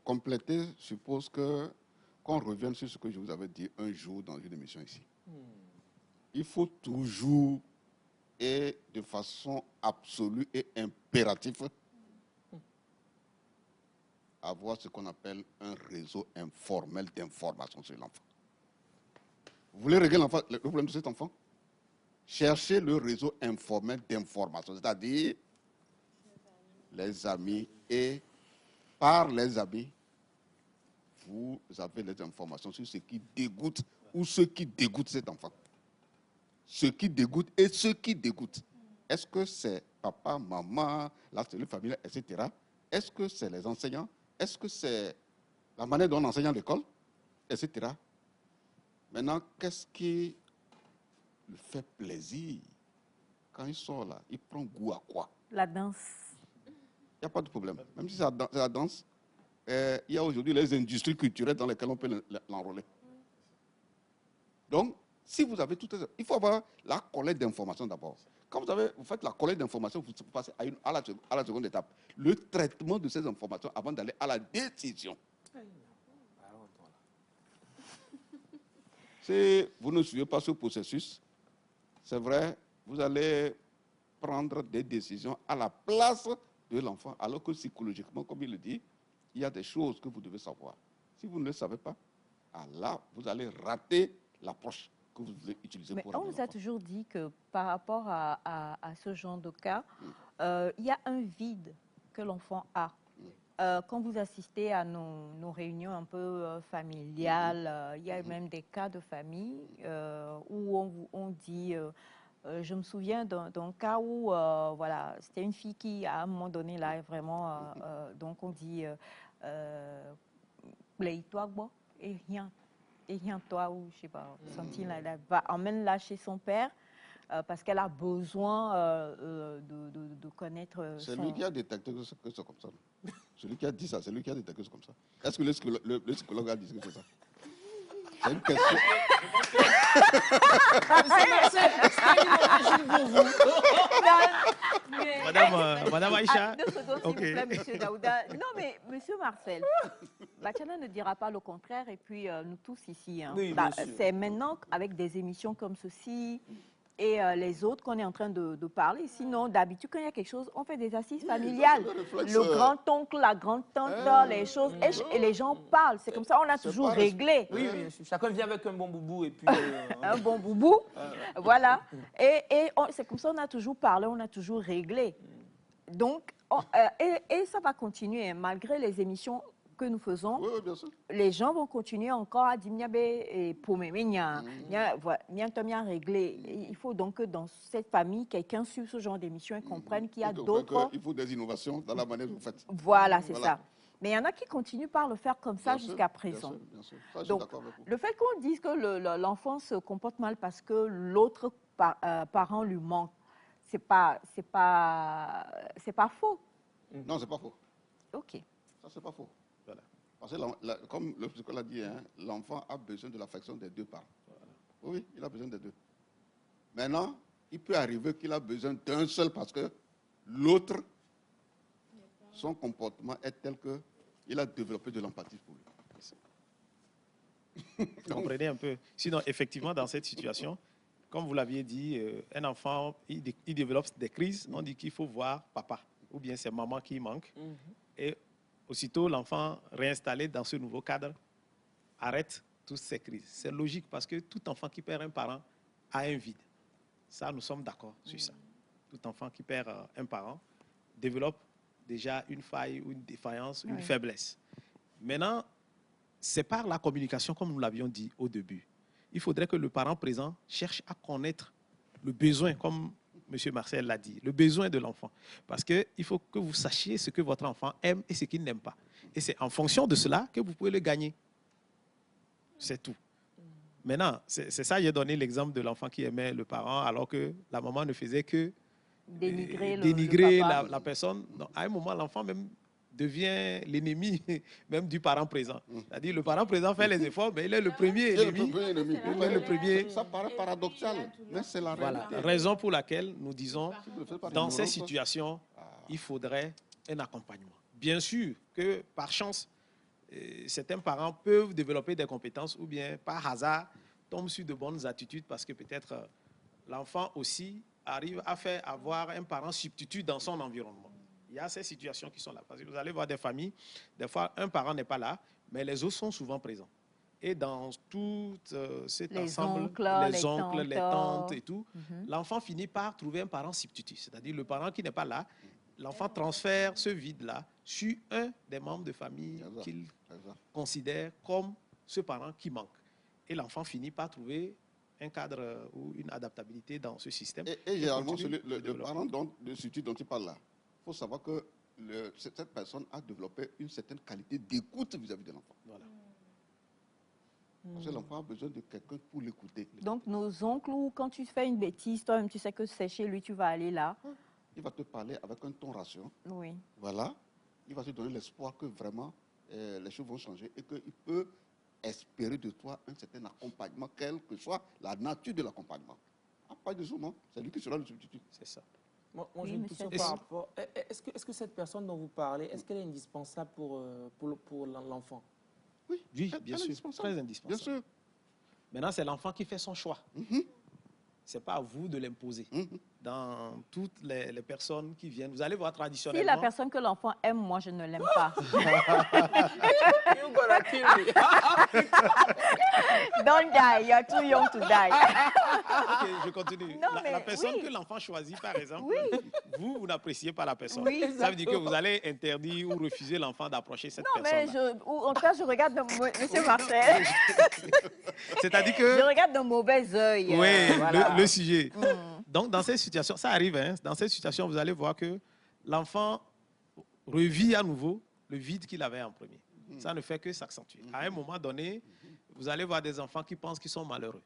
compléter suppose qu'on revienne sur ce que je vous avais dit un jour dans une émission ici. Il faut toujours et de façon absolue et impérative avoir ce qu'on appelle un réseau informel d'information sur l'enfant. Vous voulez régler le problème de cet enfant? Cherchez le réseau informel d'information, c'est-à-dire les amis, et par les amis, vous avez les informations sur ce qui dégoûte ou ce qui dégoûte cet enfant. Ce qui dégoûte et ce qui dégoûte. Est-ce que c'est papa, maman, la cellule familiale, etc. Est-ce que c'est les enseignants? Est-ce que c'est la manière dont on enseigne à l'école, etc. Maintenant, qu'est-ce qui lui fait plaisir? Quand il sort là, il prend goût à quoi? La danse. Il n'y a pas de problème. Même si c'est la danse, il y a aujourd'hui les industries culturelles dans lesquelles on peut l'enrôler. Donc, si vous avez tout ça, il faut avoir la collecte d'informations d'abord. Quand vous faites la collecte d'informations, vous passez à la seconde étape. Le traitement de ces informations avant d'aller à la décision. Si vous ne suivez pas ce processus, c'est vrai, vous allez prendre des décisions à la place de l'enfant, alors que psychologiquement, comme il le dit, il y a des choses que vous devez savoir. Si vous ne le savez pas, là, vous allez rater l'approche que vous voulez utiliser Mais pour on amener nous a l'enfant. toujours dit que par rapport à ce genre de cas, il y a un vide que l'enfant a. Quand vous assistez à nos réunions un peu familiales, il y a même des cas de famille où on dit, je me souviens d'un cas où voilà, c'était une fille qui, à un moment donné, là, vraiment, donc on dit, play-toi, bon, et rien, toi, ou je sais pas, something like that, emmène-la chez son père. Parce qu'elle a besoin de connaître C'est son... lui qui a détecté que c'est comme ça. Celui qui a dit ça, c'est lui qui a détecté que c'est comme ça. Est-ce que le psychologue a dit que c'est ça? C'est une question. Madame Aïcha. Deux secondes, s'il vous plaît, monsieur Daouda. Non, mais monsieur Marcel, Bachana ne dira pas le contraire, et puis nous tous ici. Hein. Oui, bien sûr. C'est maintenant, avec des émissions comme ceci et les autres, qu'on est en train de parler. Sinon, d'habitude, quand il y a quelque chose, on fait des assises familiales. Le grand-oncle, la grand-tante, les choses, et les gens parlent. C'est comme ça, on a toujours réglé. Oui, bien sûr. Chacun vient avec un bon boubou et puis... Un bon boubou, voilà. Et c'est comme ça, on a toujours parlé, on a toujours réglé. Donc, et ça va continuer, hein, malgré les émissions que nous faisons. Oui, bien sûr. Les gens vont continuer encore à dire et pour réglé. Il faut donc que dans cette famille, quelqu'un suive ce genre d'émission et comprenne qu'il y a d'autres. Il faut des innovations dans la manière dont vous faites. Voilà, c'est ça. Mais il y en a qui continuent par le faire comme ça jusqu'à présent. Bien sûr. Ça, je suis donc, d'accord avec vous. le fait qu'on dise que l'enfant se comporte mal parce que l'autre parent lui manque, c'est pas faux. Non, c'est pas faux. Ok. Ça, c'est pas faux. Voilà. Parce que, comme le psychologue l'a dit, hein, l'enfant a besoin de l'affection des deux parents. Voilà. Oui, il a besoin des deux. Maintenant, il peut arriver qu'il a besoin d'un seul parce que l'autre, son comportement est tel qu'il a développé de l'empathie pour lui. Vous comprenez un peu. Sinon, effectivement, dans cette situation, comme vous l'aviez dit, un enfant, il développe des crises. On dit qu'il faut voir papa, ou bien c'est maman qui manque. Et aussitôt, l'enfant réinstallé dans ce nouveau cadre arrête toutes ces crises. C'est logique parce que tout enfant qui perd un parent a un vide. Ça, nous sommes d'accord sur ça. Tout enfant qui perd un parent développe déjà une faille, une défaillance, une faiblesse. Maintenant, c'est par la communication, comme nous l'avions dit au début. Il faudrait que le parent présent cherche à connaître le besoin, comme M. Marcel l'a dit, le besoin de l'enfant. Parce qu'il faut que vous sachiez ce que votre enfant aime et ce qu'il n'aime pas. Et c'est en fonction de cela que vous pouvez le gagner. C'est tout. Maintenant, c'est ça, j'ai donné l'exemple de l'enfant qui aimait le parent alors que la maman ne faisait que dénigrer le la personne. Donc, à un moment, l'enfant même devient l'ennemi même du parent présent. C'est-à-dire le parent présent fait les efforts, mais il est le premier ennemi. Ça paraît paradoxal, mais c'est la réalité. Voilà, raison pour laquelle nous disons, dans ces situations, il faudrait un accompagnement. Bien sûr que par chance, certains parents peuvent développer des compétences ou bien par hasard tombent sur de bonnes attitudes parce que peut-être l'enfant aussi arrive à faire avoir un parent substitut dans son environnement. Il y a ces situations qui sont là. Parce que vous allez voir des familles, des fois un parent n'est pas là, mais les autres sont souvent présents. Et dans tout cet ensemble, les oncles, les tantes et tout, l'enfant finit par trouver un parent substitut. C'est-à-dire le parent qui n'est pas là, l'enfant transfère ce vide-là sur un des membres de famille qu'il considère comme ce parent qui manque. Et l'enfant finit par trouver un cadre ou une adaptabilité dans ce système. Et généralement, le parent de substitut dont il parle là, il faut savoir que cette personne a développé une certaine qualité d'écoute vis-à-vis de l'enfant. Voilà. Parce que l'enfant a besoin de quelqu'un pour l'écouter. Donc, nos oncles, ou quand tu fais une bêtise, toi-même, tu sais que c'est chez lui, tu vas aller là. Il va te parler avec un ton rassurant. Oui. Voilà. Il va te donner l'espoir que vraiment les choses vont changer et qu'il peut espérer de toi un certain accompagnement, quelle que soit la nature de l'accompagnement. Pas de zoom, c'est lui qui sera le substitut. C'est ça. Moi Oui, j'ai une monsieur. question par rapport. Est-ce que cette personne dont vous parlez, est-ce qu'elle est indispensable pour l'enfant? Oui, bien sûr, très indispensable. Bien sûr. Maintenant, c'est l'enfant qui fait son choix. Ce n'est pas à vous de l'imposer. Dans toutes les personnes qui viennent, vous allez voir traditionnellement... Si la personne que l'enfant aime, moi, je ne l'aime pas. Don't die, you're too young to die. Ok, je continue. Non, La personne oui. que l'enfant choisit, par exemple, Oui. vous n'appréciez pas la personne. Oui, ça veut dire que vous allez interdire ou refuser l'enfant d'approcher cette Non, mais personne-là. en tout cas, je regarde Monsieur Marcel. C'est-à-dire que... Je regarde de mauvais œil. Oui, voilà. le sujet. Donc, dans cette situation, ça arrive, hein, dans cette situation, vous allez voir que l'enfant revit à nouveau le vide qu'il avait en premier. Ça ne fait que s'accentuer. À un moment donné, vous allez voir des enfants qui pensent qu'ils sont malheureux.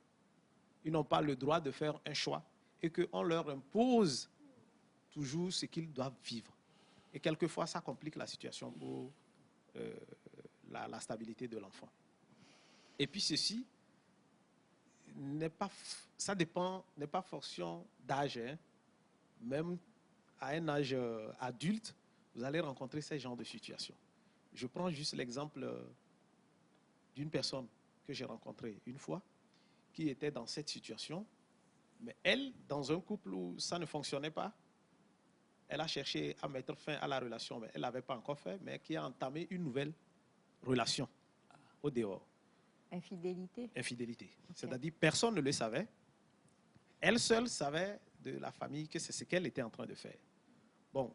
Ils n'ont pas le droit de faire un choix et qu'on leur impose toujours ce qu'ils doivent vivre. Et quelquefois, ça complique la situation pour la stabilité de l'enfant. Et puis ceci n'est pas fonction d'âge. Hein. Même à un âge adulte, vous allez rencontrer ce genre de situation. Je prends juste l'exemple d'une personne que j'ai rencontrée une fois, qui était dans cette situation, mais elle, dans un couple où ça ne fonctionnait pas, elle a cherché à mettre fin à la relation, mais elle n'avait pas encore fait, mais qui a entamé une nouvelle relation au dehors. Infidélité. Infidélité. Okay. C'est-à-dire, personne ne le savait. Elle seule savait de la famille que c'est ce qu'elle était en train de faire. Bon,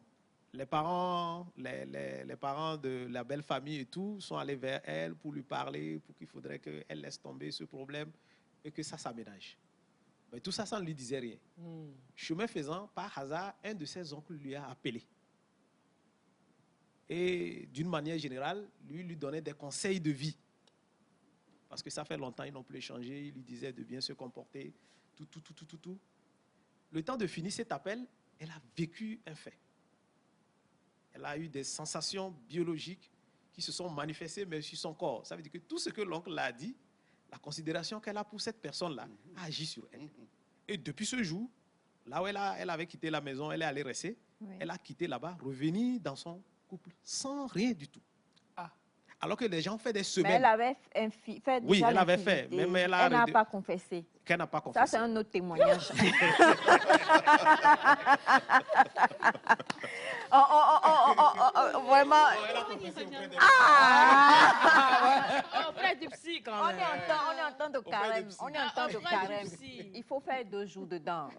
les parents de la belle famille et tout sont allés vers elle pour lui parler, pour qu'il faudrait qu'elle laisse tomber ce problème et que ça s'aménage. Mais tout ça, ça ne lui disait rien. Chemin faisant, par hasard, un de ses oncles lui a appelé. Et d'une manière générale, lui donnait des conseils de vie. Parce que ça fait longtemps, ils n'ont plus échangé. Il lui disait de bien se comporter, tout. Le temps de finir cet appel, elle a vécu un fait. Elle a eu des sensations biologiques qui se sont manifestées, mais sur son corps. Ça veut dire que tout ce que l'oncle a dit, la considération qu'elle a pour cette personne-là, a agi sur elle. Et depuis ce jour, là où elle avait quitté la maison, elle est allée rester. Oui. Elle a quitté là-bas, revenue dans son couple, sans rien du tout. Alors que les gens font des semaines. Mais elle avait fait oui, elle avait fait. Mais elle n'a pas confessé. Qu'elle n'a pas confessé. Ça, c'est un autre témoignage. Vraiment. Auprès du psy, quand même. On est en temps de carême. On est en temps de carême. Il faut faire 2 jours dedans.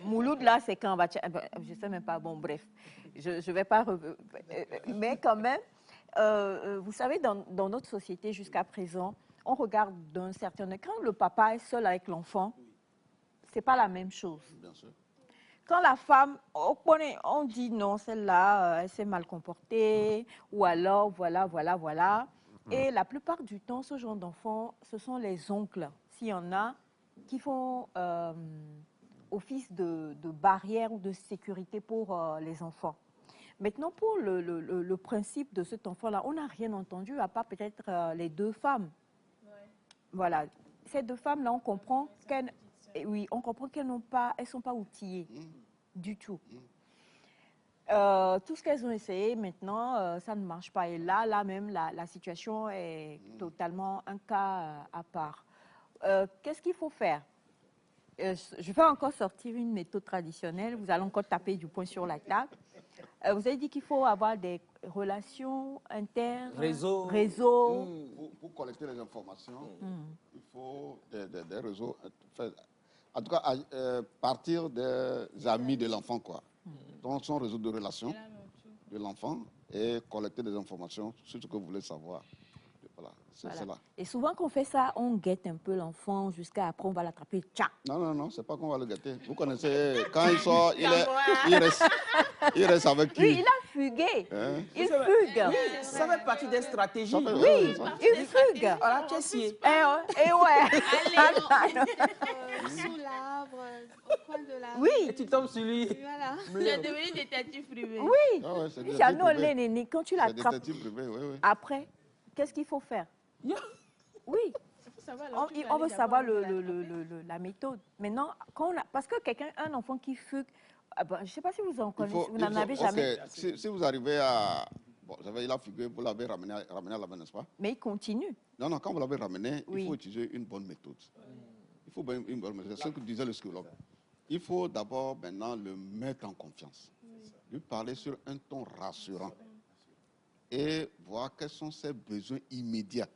Mouloud, là, c'est quand on va... Je ne sais même pas. Bon, bref. Je ne vais pas... Mais quand même, vous savez, dans notre société jusqu'à présent, on regarde d'un certain... Quand le papa est seul avec l'enfant, ce n'est pas la même chose. Bien sûr. Quand la femme, on dit non, celle-là, elle s'est mal comportée, ou alors, voilà. Et la plupart du temps, ce genre d'enfants, ce sont les oncles, s'il y en a, qui font office de barrière ou de sécurité pour les enfants. Maintenant, pour le principe de cet enfant-là, on n'a rien entendu, à part peut-être les 2 femmes. Ouais. Voilà. Ces 2 femmes-là, on comprend qu'elles... Oui, on comprend qu'elles ne sont pas outillées du tout. Tout ce qu'elles ont essayé, maintenant, ça ne marche pas. Et là même, la situation est totalement un cas à part. Qu'est-ce qu'il faut faire? Je vais encore sortir une méthode traditionnelle. Vous allez encore taper du poing sur la table. Vous avez dit qu'il faut avoir des relations internes, réseaux. Pour collecter les informations, il faut des réseaux. En tout cas, partir des amis de l'enfant, quoi. Donc, son réseau de relations de l'enfant et collecter des informations sur ce que vous voulez savoir. Voilà, c'est là. Et souvent, quand on fait ça, on guette un peu l'enfant jusqu'à après, on va l'attraper. Non, c'est pas qu'on va le guetter. Vous connaissez, quand il sort, il reste avec qui? Oui, il a fugué. Hein? Il fugue. Oui, ça fait partie des stratégies. Oui, il fugue. Alors, qu'est-ce qui est? Et ouais. Sous l'arbre, au coin de l'arbre. Oui. Et tu tombes sur lui. Voilà. Il est devenu détective privé. Oui. Ah ouais, c'est Quand tu l'attrapes, privé, oui. Après, qu'est-ce qu'il faut faire? Oui, Il faut savoir on veut savoir la méthode. Maintenant, parce que un enfant qui fugue, je ne sais pas si vous en connaissez, vous n'en avez jamais. Ok, si vous arrivez à... Bon, il a fugué, vous l'avez ramené à la main, n'est-ce pas? Mais il continue. Non, quand vous l'avez ramené, Oui. il faut utiliser une bonne méthode. Il faut une bonne méthode. C'est ce que disait le psychologue. Il faut d'abord maintenant le mettre en confiance. Lui parler sur un ton rassurant. Et voir quels sont ses besoins immédiats.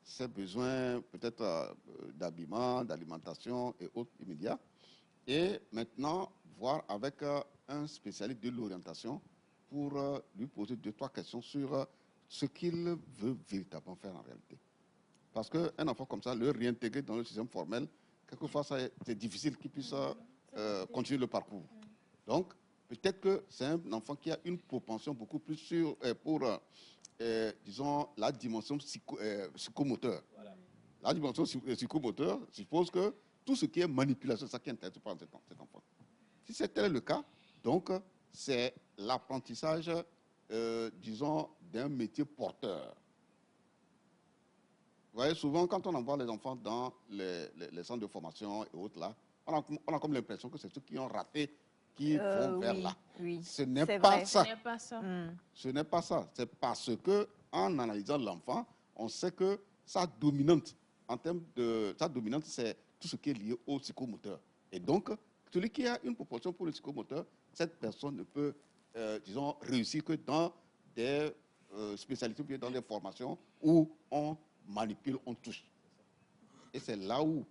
Ses besoins peut-être d'habillement, d'alimentation et autres immédiats. Et maintenant, voir avec un spécialiste de l'orientation pour lui poser 2-3 questions sur ce qu'il veut véritablement faire en réalité. Parce qu'un enfant comme ça, le réintégrer dans le système formel, quelquefois, c'est difficile qu'il puisse continuer le parcours. Donc, peut-être que c'est un enfant qui a une propension beaucoup plus pour, disons, la dimension psychomoteur. Voilà. La dimension psychomoteur suppose que tout ce qui est manipulation, c'est ça qui intéresse pas cet enfant. Si c'est tel le cas, donc, c'est l'apprentissage, disons, d'un métier porteur. Vous voyez, souvent, quand on envoie les enfants dans les centres de formation et autres là, on a comme l'impression que c'est ceux qui ont raté qui vont vers là. Oui, ce n'est pas ça. Ce n'est pas ça. Ce n'est pas ça. C'est parce que, en analysant l'enfant, on sait que sa dominante, c'est tout ce qui est lié au psychomoteur. Et donc, celui qui a une proportion pour le psychomoteur, cette personne ne peut, disons, réussir que dans des spécialités, ou dans des formations où on manipule, on touche. Et c'est là où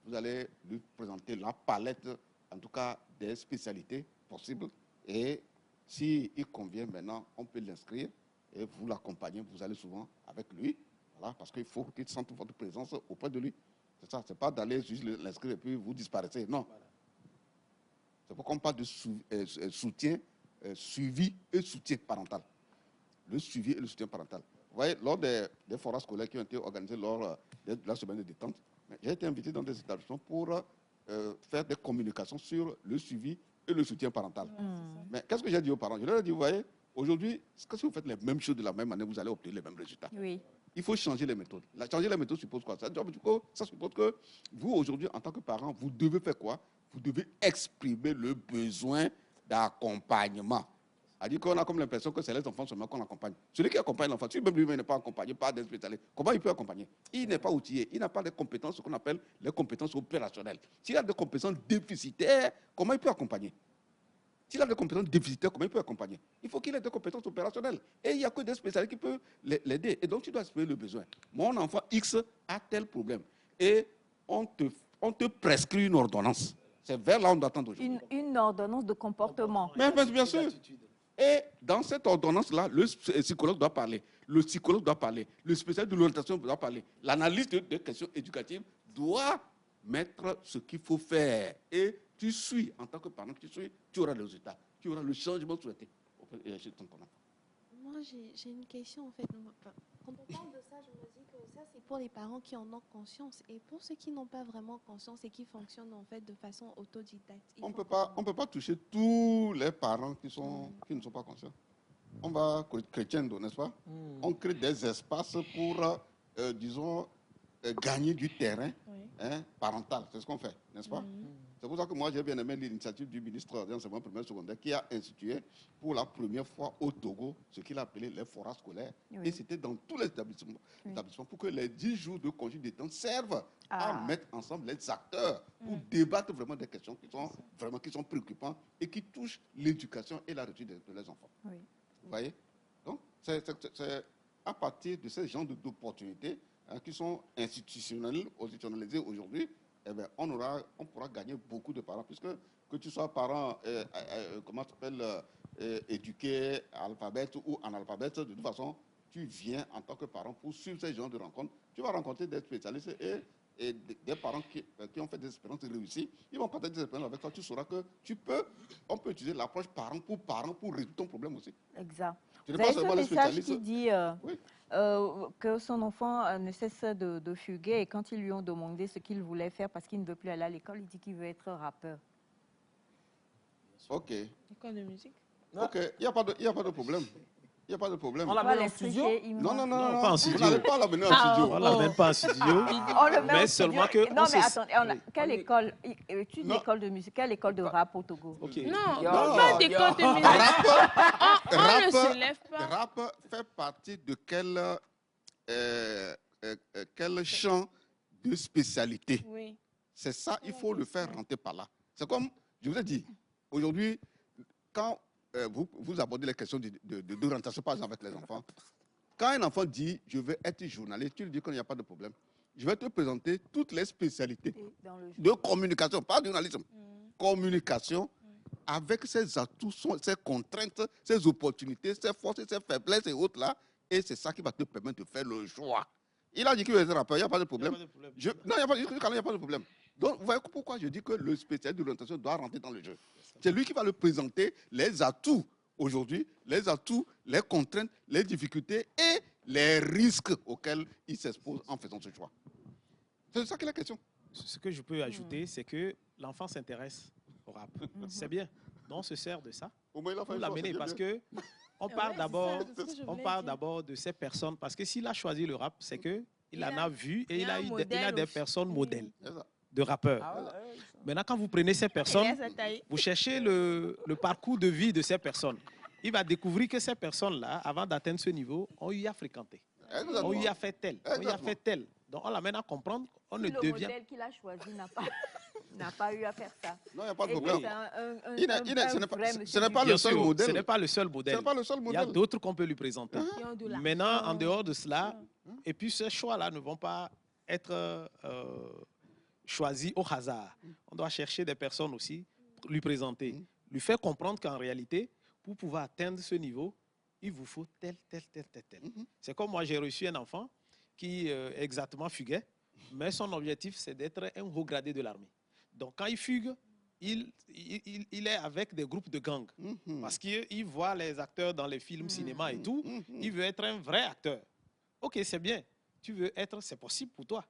vous allez lui présenter la palette, en tout cas des spécialités possibles. Et s'il convient maintenant, on peut l'inscrire et vous l'accompagnez. Vous allez souvent avec lui, voilà, parce qu'il faut qu'il sente votre présence auprès de lui. C'est ça, c'est pas d'aller juste l'inscrire et puis vous disparaissez. Non. C'est pourquoi on parle de soutien, suivi et soutien parental. Le suivi et le soutien parental. Vous voyez, lors des forats scolaires qui ont été organisés lors de la semaine de détente, j'ai été invité dans des établissements pour faire des communications sur le suivi et le soutien parental. Mais qu'est-ce que j'ai dit aux parents? Je leur ai dit, vous voyez, aujourd'hui, si vous faites les mêmes choses de la même manière, vous allez obtenir les mêmes résultats. Oui. Il faut changer les méthodes. Changer les méthodes suppose quoi? Ça suppose que vous, aujourd'hui, en tant que parent, vous devez faire quoi? Vous devez exprimer le besoin d'accompagnement. C'est-à-dire qu'on a comme l'impression que c'est les enfants seulement qu'on accompagne. Celui qui accompagne l'enfant, si même lui-même n'est pas accompagné par des spécialistes, comment il peut accompagner? Il n'est pas outillé, il n'a pas les compétences, ce qu'on appelle les compétences opérationnelles. S'il a des compétences déficitaires, comment il peut accompagner? S'il a des compétences déficitaires, comment il peut accompagner? Il faut qu'il ait des compétences opérationnelles. Et il n'y a que des spécialistes qui peuvent l'aider. Et donc, tu dois exprimer le besoin. Mon enfant X a tel problème. Et on te prescrit une ordonnance. C'est vers là où on doit attendre aujourd'hui. Une ordonnance de comportement. Mais bien sûr. Et dans cette ordonnance-là, le psychologue doit parler, le psychologue doit parler, le spécialiste de l'orientation doit parler. L'analyste des questions éducatives doit mettre ce qu'il faut faire. Et tu suis, en tant que parent, tu auras le résultat, tu auras le changement souhaité. Moi, j'ai une question en fait. Quand on parle de ça, je me dis que ça, c'est pour les parents qui en ont conscience. Et pour ceux qui n'ont pas vraiment conscience et qui fonctionnent en fait de façon autodidacte. On ne peut pas toucher tous les parents qui ne sont pas conscients. On va crescendo, n'est-ce pas? On crée des espaces pour, disons, gagner du terrain parental. C'est ce qu'on fait, n'est-ce pas? C'est pour ça que moi, j'ai bien aimé l'initiative du ministre de l'enseignement primaire et secondaire qui a institué pour la première fois au Togo ce qu'il a appelé les forats scolaires. Oui. Et c'était dans tous les établissements pour que les 10 jours de congé de détente servent à mettre ensemble les acteurs pour débattre vraiment des questions qui sont préoccupantes et qui touchent l'éducation et la réussite de les enfants. Oui. Vous voyez? Donc, c'est à partir de ces genres d'opportunités qui sont institutionnalisées aujourd'hui, eh bien, on pourra gagner beaucoup de parents, puisque que tu sois parent, comment tu appelles, éduqué, alphabète ou analphabète, de toute façon, tu viens en tant que parent pour suivre ces genres de rencontres. Tu vas rencontrer des spécialistes et des parents qui ont fait des expériences réussies. Ils vont partager des expériences avec toi. Tu sauras que on peut utiliser l'approche parent pour résoudre ton problème aussi. Exact. Vous avez ce message qui dit que son enfant ne cesse de fuguer et quand ils lui ont demandé ce qu'il voulait faire parce qu'il ne veut plus aller à l'école, il dit qu'il veut être rappeur. Ok. École de musique. Ok, il n'y a pas de problème. Il n'y a pas de problème. On l'amène en studio? Non, non, non, Non, non, pas en vous studio. n'allez pas l'amener en Ah, studio. On ne l'amène pas en studio. On le met Mais au seulement studio. que Non, on mais se- attendez, Oui. quelle école? Il étudie Non. l'école de musique. Quelle école de rap au Togo? Ok. Non, Yo, pas yo, d'école yo. de musique. On ne se lève pas. Rap fait partie de quel champ de spécialité? Oui. C'est ça, il faut le faire rentrer par là. C'est comme, je vous ai dit, aujourd'hui, quand vous abordez les questions d'orientation, par exemple, avec les enfants, quand un enfant dit « je veux être journaliste », tu lui dis qu'il n'y a pas de problème. Je vais te présenter toutes les spécialités Dans le de communication, pas de journalisme. Communication, avec ses atouts, ses contraintes, ses opportunités, ses forces, ses faiblesses et autres là. Et c'est ça qui va te permettre de faire le choix. Il a dit qu'il veut être rappeur, il n'y a pas de problème. Non, il n'y a pas de problème. Donc, vous voyez pourquoi je dis que le spécialiste de l'orientation doit rentrer dans le jeu. C'est lui qui va le présenter, les atouts aujourd'hui, les atouts, les contraintes, les difficultés et les risques auxquels il s'expose en faisant ce choix. C'est ça qui est la question. Ce que je peux ajouter, c'est que l'enfant s'intéresse au rap. C'est bien. Donc, on se sert de ça Au moins, il a fait pour un choix, l'amener c'est parce bien. que on Ouais, parle c'est d'abord, ça, c'est ce que je on voulais parle dire. d'abord de ces personnes parce que s'il a choisi le rap, c'est que il en a vu et il il a a un eu il a modèle des aussi. personnes Oui. modèles C'est ça. de rappeurs. Ah ouais, ouais. Maintenant, quand vous prenez ces personnes, vous cherchez le parcours de vie de ces personnes. Il va découvrir que ces personnes-là, avant d'atteindre ce niveau, ont eu à fréquenter. Exactement. On y a fait tel, on y a Exactement. fait tel. Donc, on l'amène à comprendre, on Si ne le devient modèle qu'il a choisi n'a pas eu à faire ça. Non, il n'y a pas de Et que problème. c'est un Ce n'est pas- vrai ce monsieur n'est du pas bien. le seul modèle. Ce n'est pas le seul Ce modèle. n'est pas le seul Il y a modèle. d'autres qu'on peut lui présenter. Qui ont de l'argent. Maintenant, en dehors de cela, et puis ces choix-là ne vont pas être choisis au hasard. On doit chercher des personnes aussi, pour lui présenter, lui faire comprendre qu'en réalité, pour pouvoir atteindre ce niveau, il vous faut tel. C'est comme moi, j'ai reçu un enfant qui exactement fuguait, mais son objectif, c'est d'être un haut gradé de l'armée. Donc, quand il fugue, il est avec des groupes de gangs. Parce qu'il voit les acteurs dans les films, cinéma et tout. Il veut être un vrai acteur. Ok, c'est bien. Tu veux être, c'est possible pour toi.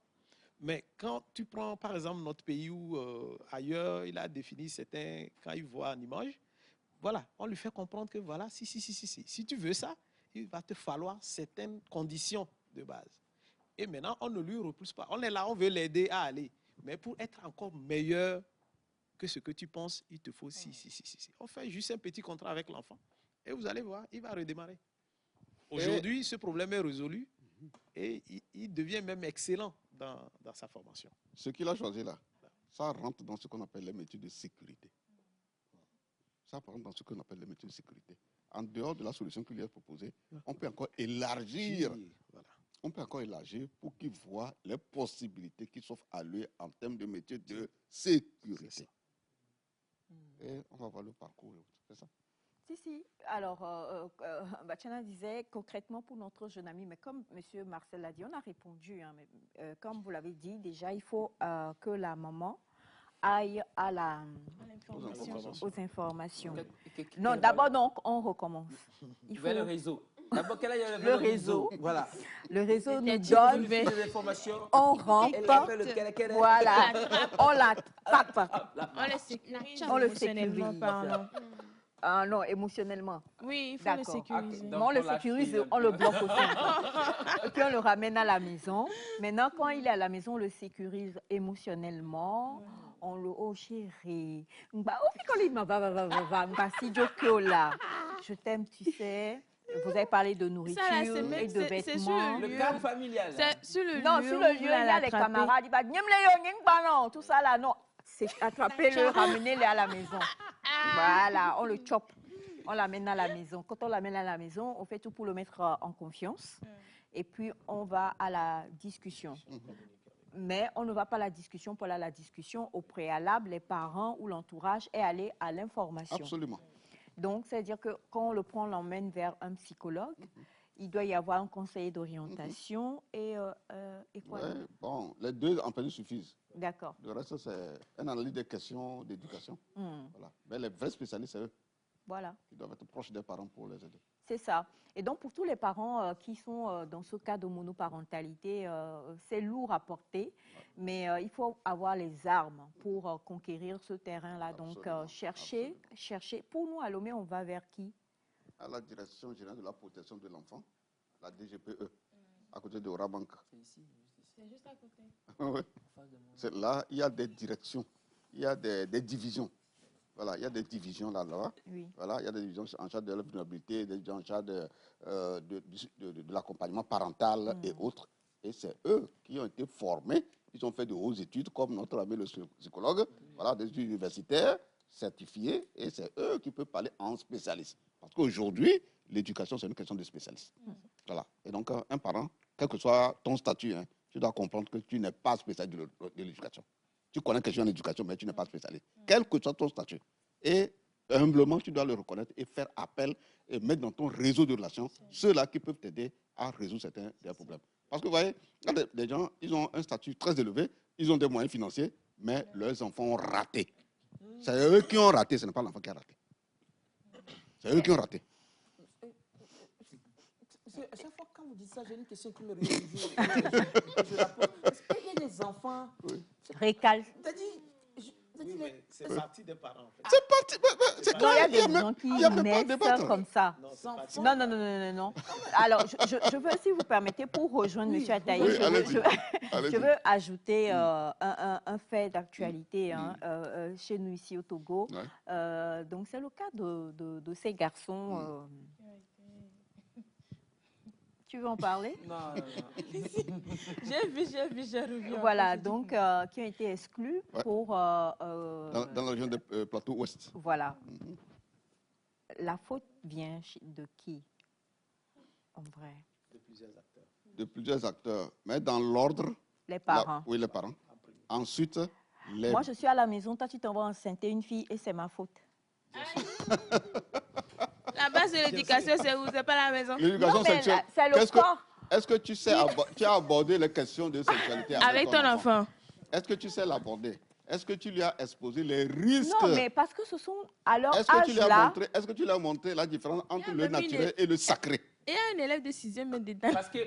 Mais quand tu prends, par exemple, notre pays ou ailleurs, il a défini certains, quand il voit une image, voilà, on lui fait comprendre que voilà, si tu veux ça, il va te falloir certaines conditions de base. Et maintenant, on ne lui repousse pas. On est là, on veut l'aider à aller. Mais pour être encore meilleur que ce que tu penses, il te faut si. On fait juste un petit contrat avec l'enfant. Et vous allez voir, il va redémarrer. Aujourd'hui, ce problème est résolu et il devient même excellent dans sa formation. Ce qu'il a choisi là, ça rentre dans ce qu'on appelle les métiers de sécurité. Ça rentre dans ce qu'on appelle les métiers de sécurité. En dehors de la solution qu'il lui a proposée, on peut encore élargir. Voilà. On peut encore élargir pour qu'il voit les possibilités qui s'offrent à lui en termes de métiers de sécurité. Et on va voir le parcours. C'est ça. Si. Alors, Bachana disait concrètement pour notre jeune ami, mais comme M. Marcel l'a dit, on a répondu. Hein, mais, comme vous l'avez dit, déjà, il faut que la maman aille aux informations. Non, d'abord, donc, on recommence. Il faut le réseau. D'abord, quel est le réseau. Voilà. Le réseau nous Donne donne, des informations. on rentre, voilà, on l'attrape, On le sécurise. on le sécurise. Parlant. Ah non, émotionnellement. Oui, il faut le D'accord. sécuriser. Donc, On le on lâche sécurise, prise un on peu. le bloque aussi. Et puis on le ramène à la maison. Maintenant, quand il est à la maison, on le sécurise émotionnellement. On le oh chérie. Bah, oh, quand il m'a va, si Jokyo là. Je t'aime, tu sais. Vous avez parlé de nourriture Ça, là, c'est et de même- c'est sur vêtements. le Le cadre familial. là. C'est sur le Non, lieu sur où le lieu, vous il y a les l'attrapez. camarades. Il va dire, non, tout ça là, non. C'est attraper-le, ramener-le à la maison. Voilà, on le chope. On l'amène à la maison. Quand on l'amène à la maison, on fait tout pour le mettre en confiance. Et puis, on va à la discussion. Mais on ne va pas à la discussion pour aller à la discussion. Au préalable, les parents ou l'entourage est allé à l'information. Absolument. Donc, c'est-à-dire que quand on le prend, on l'emmène vers un psychologue. Il doit y avoir un conseiller d'orientation et quoi Ouais, d'autre? bon, les deux en principe suffisent. D'accord. Le reste, c'est une analyse des questions d'éducation. Voilà. Mais les vrais spécialistes, c'est eux Voilà. qui doivent être proches des parents pour les aider. C'est ça. Et donc, pour tous les parents qui sont dans ce cas de monoparentalité, c'est lourd à porter, mais il faut avoir les armes pour conquérir ce terrain-là. Donc, Absolument, chercher. Pour nous, à Lomé, on va vers qui? à la Direction générale de la protection de l'enfant, la DGPE, à côté de Orabank. C'est ici, juste ici. C'est juste à côté. Oui. En face de mon- C'est là, il y a des directions, il y a des divisions. Voilà, il y a des divisions là-bas. Oui. Voilà, il y a des divisions en charge de la vulnérabilité, des divisions en charge de l'accompagnement parental et autres. Et c'est eux qui ont été formés. Ils ont fait de hautes études, comme notre ami le psychologue, voilà, des études universitaires certifiés. Et c'est eux qui peuvent parler en spécialiste. Parce qu'aujourd'hui, l'éducation, c'est une question de spécialiste. Voilà. Et donc, un parent, quel que soit ton statut, hein, tu dois comprendre que tu n'es pas spécialiste de l'éducation. Tu connais quelque chose en éducation, mais tu n'es pas spécialiste. Quel que soit ton statut. Et humblement, tu dois le reconnaître et faire appel et mettre dans ton réseau de relations ceux-là qui peuvent t'aider à résoudre certains des problèmes. Parce que vous voyez, il y a des gens, ils ont un statut très élevé, ils ont des moyens financiers, mais leurs enfants ont raté. C'est eux qui ont raté, ce n'est pas l'enfant qui a raté. C'est eux qui ont raté. À chaque fois quand vous dites ça, j'ai une question qui me revient toujours. Je la pose. Est-ce qu'il y a des enfants Récal. Oui, mais c'est parti des parents, en fait. C'est parti. C'est Non, il y a clair, des gens qui il y a même pas à débattre. naissent comme ça. Non, c'est parti. Non, non, non, non, non, non. Alors, je veux, si vous permettez, pour rejoindre M. Ataï, Oui, je allez-y. veux Allez-y. ajouter un fait d'actualité chez nous ici au Togo. Ouais. Donc, c'est le cas de ces garçons. Tu veux en parler? Non, non, non. J'ai revu. Voilà, donc, qui ont été exclus Ouais. pour... Dans la région de Plateau Ouest. Voilà. La faute vient de qui, en vrai? De plusieurs acteurs. De plusieurs acteurs. Mais dans l'ordre. Les parents. Oui, les parents. Ensuite, les. Moi, je suis à la maison, toi, tu t'envoies enceinter une fille et c'est ma faute. La base de l'éducation, c'est où? C'est pas la maison. L'éducation Non, mais sexuelle. c'est le Qu'est-ce que- corps. Est-ce que tu sais tu as abordé les questions de sexualité Avec ton enfant. Est-ce que tu sais l'aborder? Est-ce que tu lui as exposé les risques? Non, mais parce que ce sont à leur Est-ce que tu lui as âge-là. montré, est-ce que tu lui as montré la différence entre le même naturel et le sacré? Et un élève de 6e dedans. Parce que les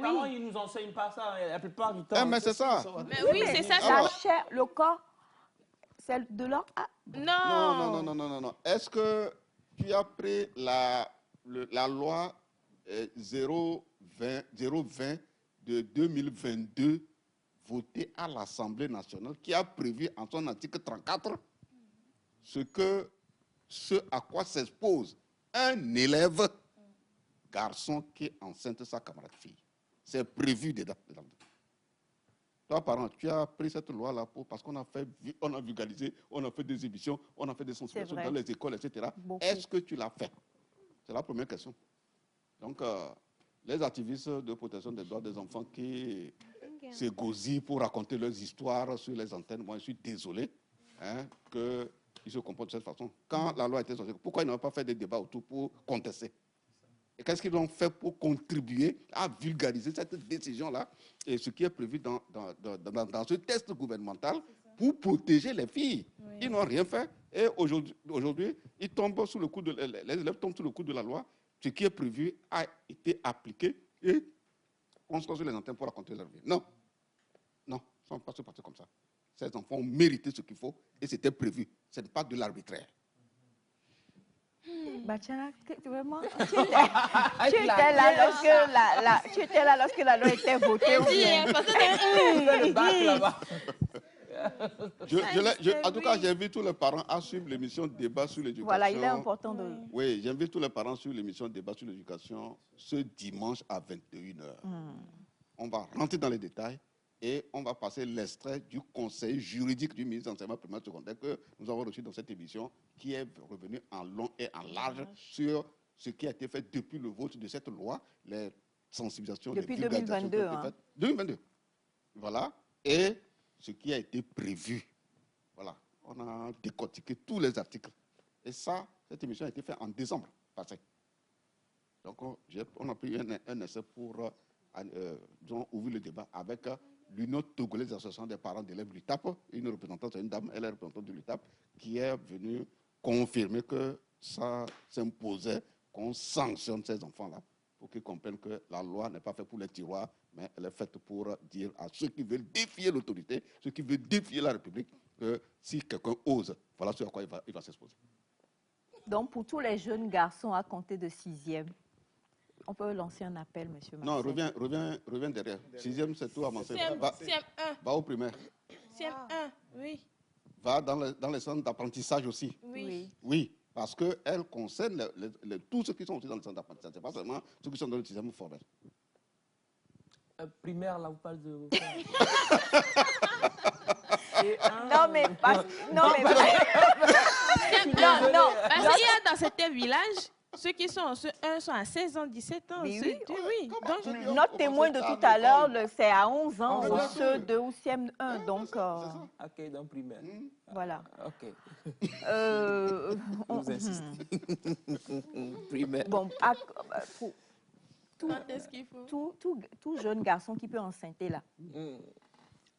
parents, ils nous enseignent pas ça la plupart du temps. Eh, mais c'est ça. Mais oui, c'est ça. La chair, le corps, c'est de leur âge. Non. Non. Est-ce que tu as pris la loi 020 de 2022 votée à l'Assemblée nationale qui a prévu en son article 34 ce à quoi s'expose un élève garçon qui enceinte sa camarade fille. C'est prévu dedans. Toi, parent, tu as pris cette loi-là parce qu'on a vulgarisé, on a fait des émissions, on a fait des sensibilisations dans les écoles, etc. Est-ce que tu l'as fait? C'est la première question. Donc, les activistes de protection des droits des enfants qui se gosillent pour raconter leurs histoires sur les antennes, moi, je suis désolé qu'ils se comportent de cette façon. Quand la loi était sortie, pourquoi ils n'ont pas fait des débats autour pour contester? Et qu'est-ce qu'ils ont fait pour contribuer à vulgariser cette décision-là et ce qui est prévu dans ce texte gouvernemental pour protéger les filles? Oui. Ils n'ont rien fait. Et aujourd'hui, ils tombent sous le coup les élèves tombent sous le coup de la loi. Ce qui est prévu a été appliqué et on se sur les antennes pour raconter leur vie. Non, ils ne sont pas se passer comme ça. Ces enfants ont mérité ce qu'il faut et c'était prévu. Ce n'est pas de l'arbitraire. Bachana, vraiment, tu étais là lorsque la loi était votée. En tout cas, j'invite tous les parents à suivre l'émission Débat sur l'éducation. Voilà, il est important de... Oui, j'invite tous les parents sur l'émission Débat sur l'éducation ce dimanche à 21h. On va rentrer dans les détails et on va passer l'extrait du conseil juridique du ministre de l'enseignement primaire secondaire que nous avons reçu dans cette émission, qui est revenu en long et en large sur ce qui a été fait depuis le vote de cette loi, les sensibilisations, depuis les vulgarisations. 2022. 2022. Voilà. Et ce qui a été prévu. Voilà. On a décortiqué tous les articles. Et ça, cette émission a été faite en décembre passé. Donc, on a pris un essai pour ouvrir le débat avec l'Union togolaise d'association des parents d'élèves de l'UTAP, une représentante, une dame, elle est représentante de l'UTAP, qui est venue confirmer que ça s'imposait qu'on sanctionne ces enfants-là, pour qu'ils comprennent que la loi n'est pas faite pour les tiroirs, mais elle est faite pour dire à ceux qui veulent défier l'autorité, ceux qui veulent défier la République, que si quelqu'un ose, voilà ce à quoi il va s'exposer. Donc, pour tous les jeunes garçons à compter de 6e, on peut lancer un appel, monsieur Marcel. Non, reviens derrière. 6e, c'est tout avancé. CM1. Va au primaire. CM1, oui. Va dans les centres d'apprentissage aussi. Oui. Oui, parce qu'elle concerne tous ceux qui sont aussi dans le centre d'apprentissage. Ce n'est pas seulement ceux qui sont dans le 6e formel. Primaire, là, vous parlez de... Non, mais pas... Non, mais... non. Parce qu'il y a dans certains villages, ceux qui sont en CE1 sont à 16 ans, 17 ans. Oui, oui. Donc, notre témoin de tout à l'heure, c'est à 11 ans, au CE2 ou CM1. Donc, OK, dans primaire. Voilà. OK. On vous insiste. Primaire. Bon, pour est-ce qu'il faut tout jeune garçon qui peut enceinter là.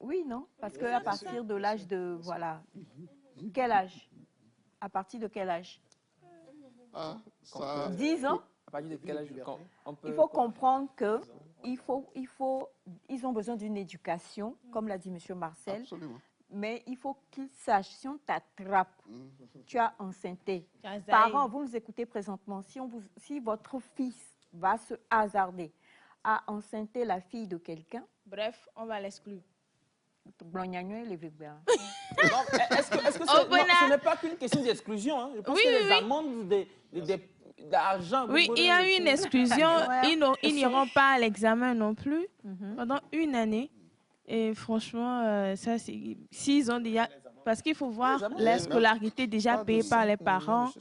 Oui, non? Parce qu'à partir de l'âge de... Voilà. Quel âge? À partir de quel âge? 10 ans? À partir de quel âge on peut... Il faut comprendre que ils ont besoin d'une éducation, comme l'a dit M. Marcel. Absolument. Mais il faut qu'ils sachent, si on t'attrape, tu as enceinté. Parents, vous nous écoutez présentement, si votre fils va se hasarder à enceinter la fille de quelqu'un, bref, on va l'exclure. Est-ce que ce n'est pas qu'une question d'exclusion, hein? Je pense que les amendes d'argent... Oui, il y a une exclusion. Ils n'iront pas à l'examen non plus pendant une année. Et franchement, ça, s'ils ont déjà... Parce qu'il faut voir la scolarité déjà payée par les parents.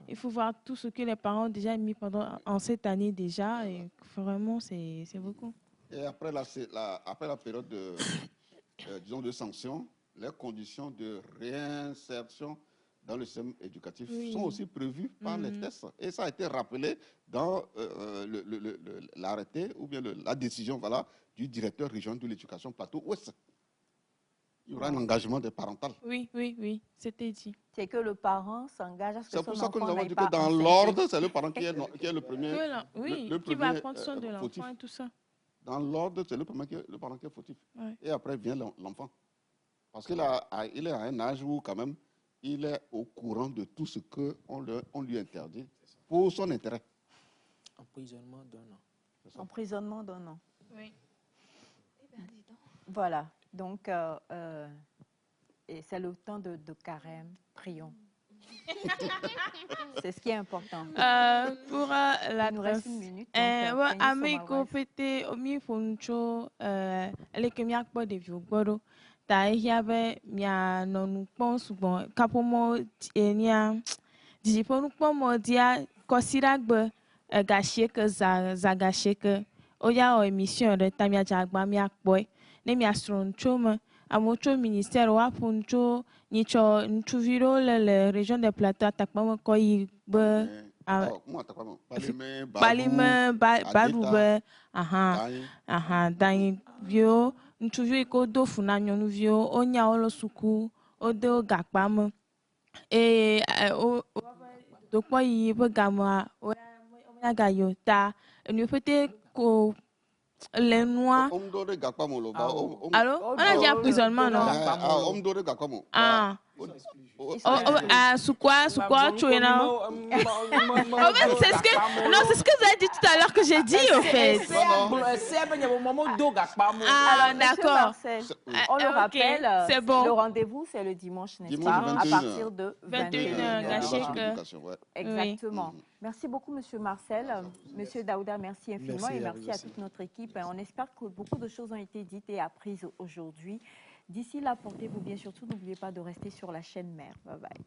Il faut voir tout ce que les parents ont déjà mis en cette année déjà. Et vraiment, c'est beaucoup. Et après la période de, disons, de sanction, les conditions de réinsertion dans le système éducatif sont aussi prévues par les tests. Et ça a été rappelé dans l'arrêté ou bien la décision du directeur régional de l'éducation Plateau-Ouest. Il y aura un engagement des parentales. Oui, c'était dit. C'est que le parent s'engage à ce que son enfant C'est pour ça que nous avons dit pas que dans l'ordre, c'est le parent qui est le premier. Qui va prendre soin de l'enfant et tout ça. Dans l'ordre, c'est le parent qui est fautif. Ouais. Et après vient l'enfant. Parce qu'il est à un âge où, quand même, il est au courant de tout ce qu'on lui interdit pour son intérêt. Emprisonnement d'un an. Emprisonnement d'un an. Oui. Voilà. Donc, c'est le temps de carême. Prions. C'est ce qui est important. Pour la il nous reste une minute. Amico pété omi foncho les kemiak po de vieux goro ta hiabe mia nonu pon sugbon kapomo enia dijiponu pon mo dia kosiragbe gachie que zagachie que oya o émission de tamia jagba mia boy ne mia stroncho me amocho ministère wa poncho nicho ntuviro le région de plateau atakpa ko yi be balime barube danyi vio ntuvio ko do funa nyɔnuvio onya wo le suku ode wo gakpa me eye dokpɔ yi ƒe gamea wonya gayo ta enu ƒete ko le nua alo ona dzi emprisonnement no sukua tu es là. C'est ce que vous avez dit tout à l'heure que j'ai dit au fait. D'accord. On le rappelle, c'est bon. Le rendez-vous c'est le dimanche, n'est-ce pas, à partir de 21h. Exactement. Merci beaucoup, Monsieur Marcel. Monsieur Daouda, merci infiniment et merci à toute notre équipe. On espère que beaucoup de choses ont été dites et apprises aujourd'hui. D'ici là, portez-vous bien. Surtout, n'oubliez pas de rester sur la chaîne mère. Bye bye.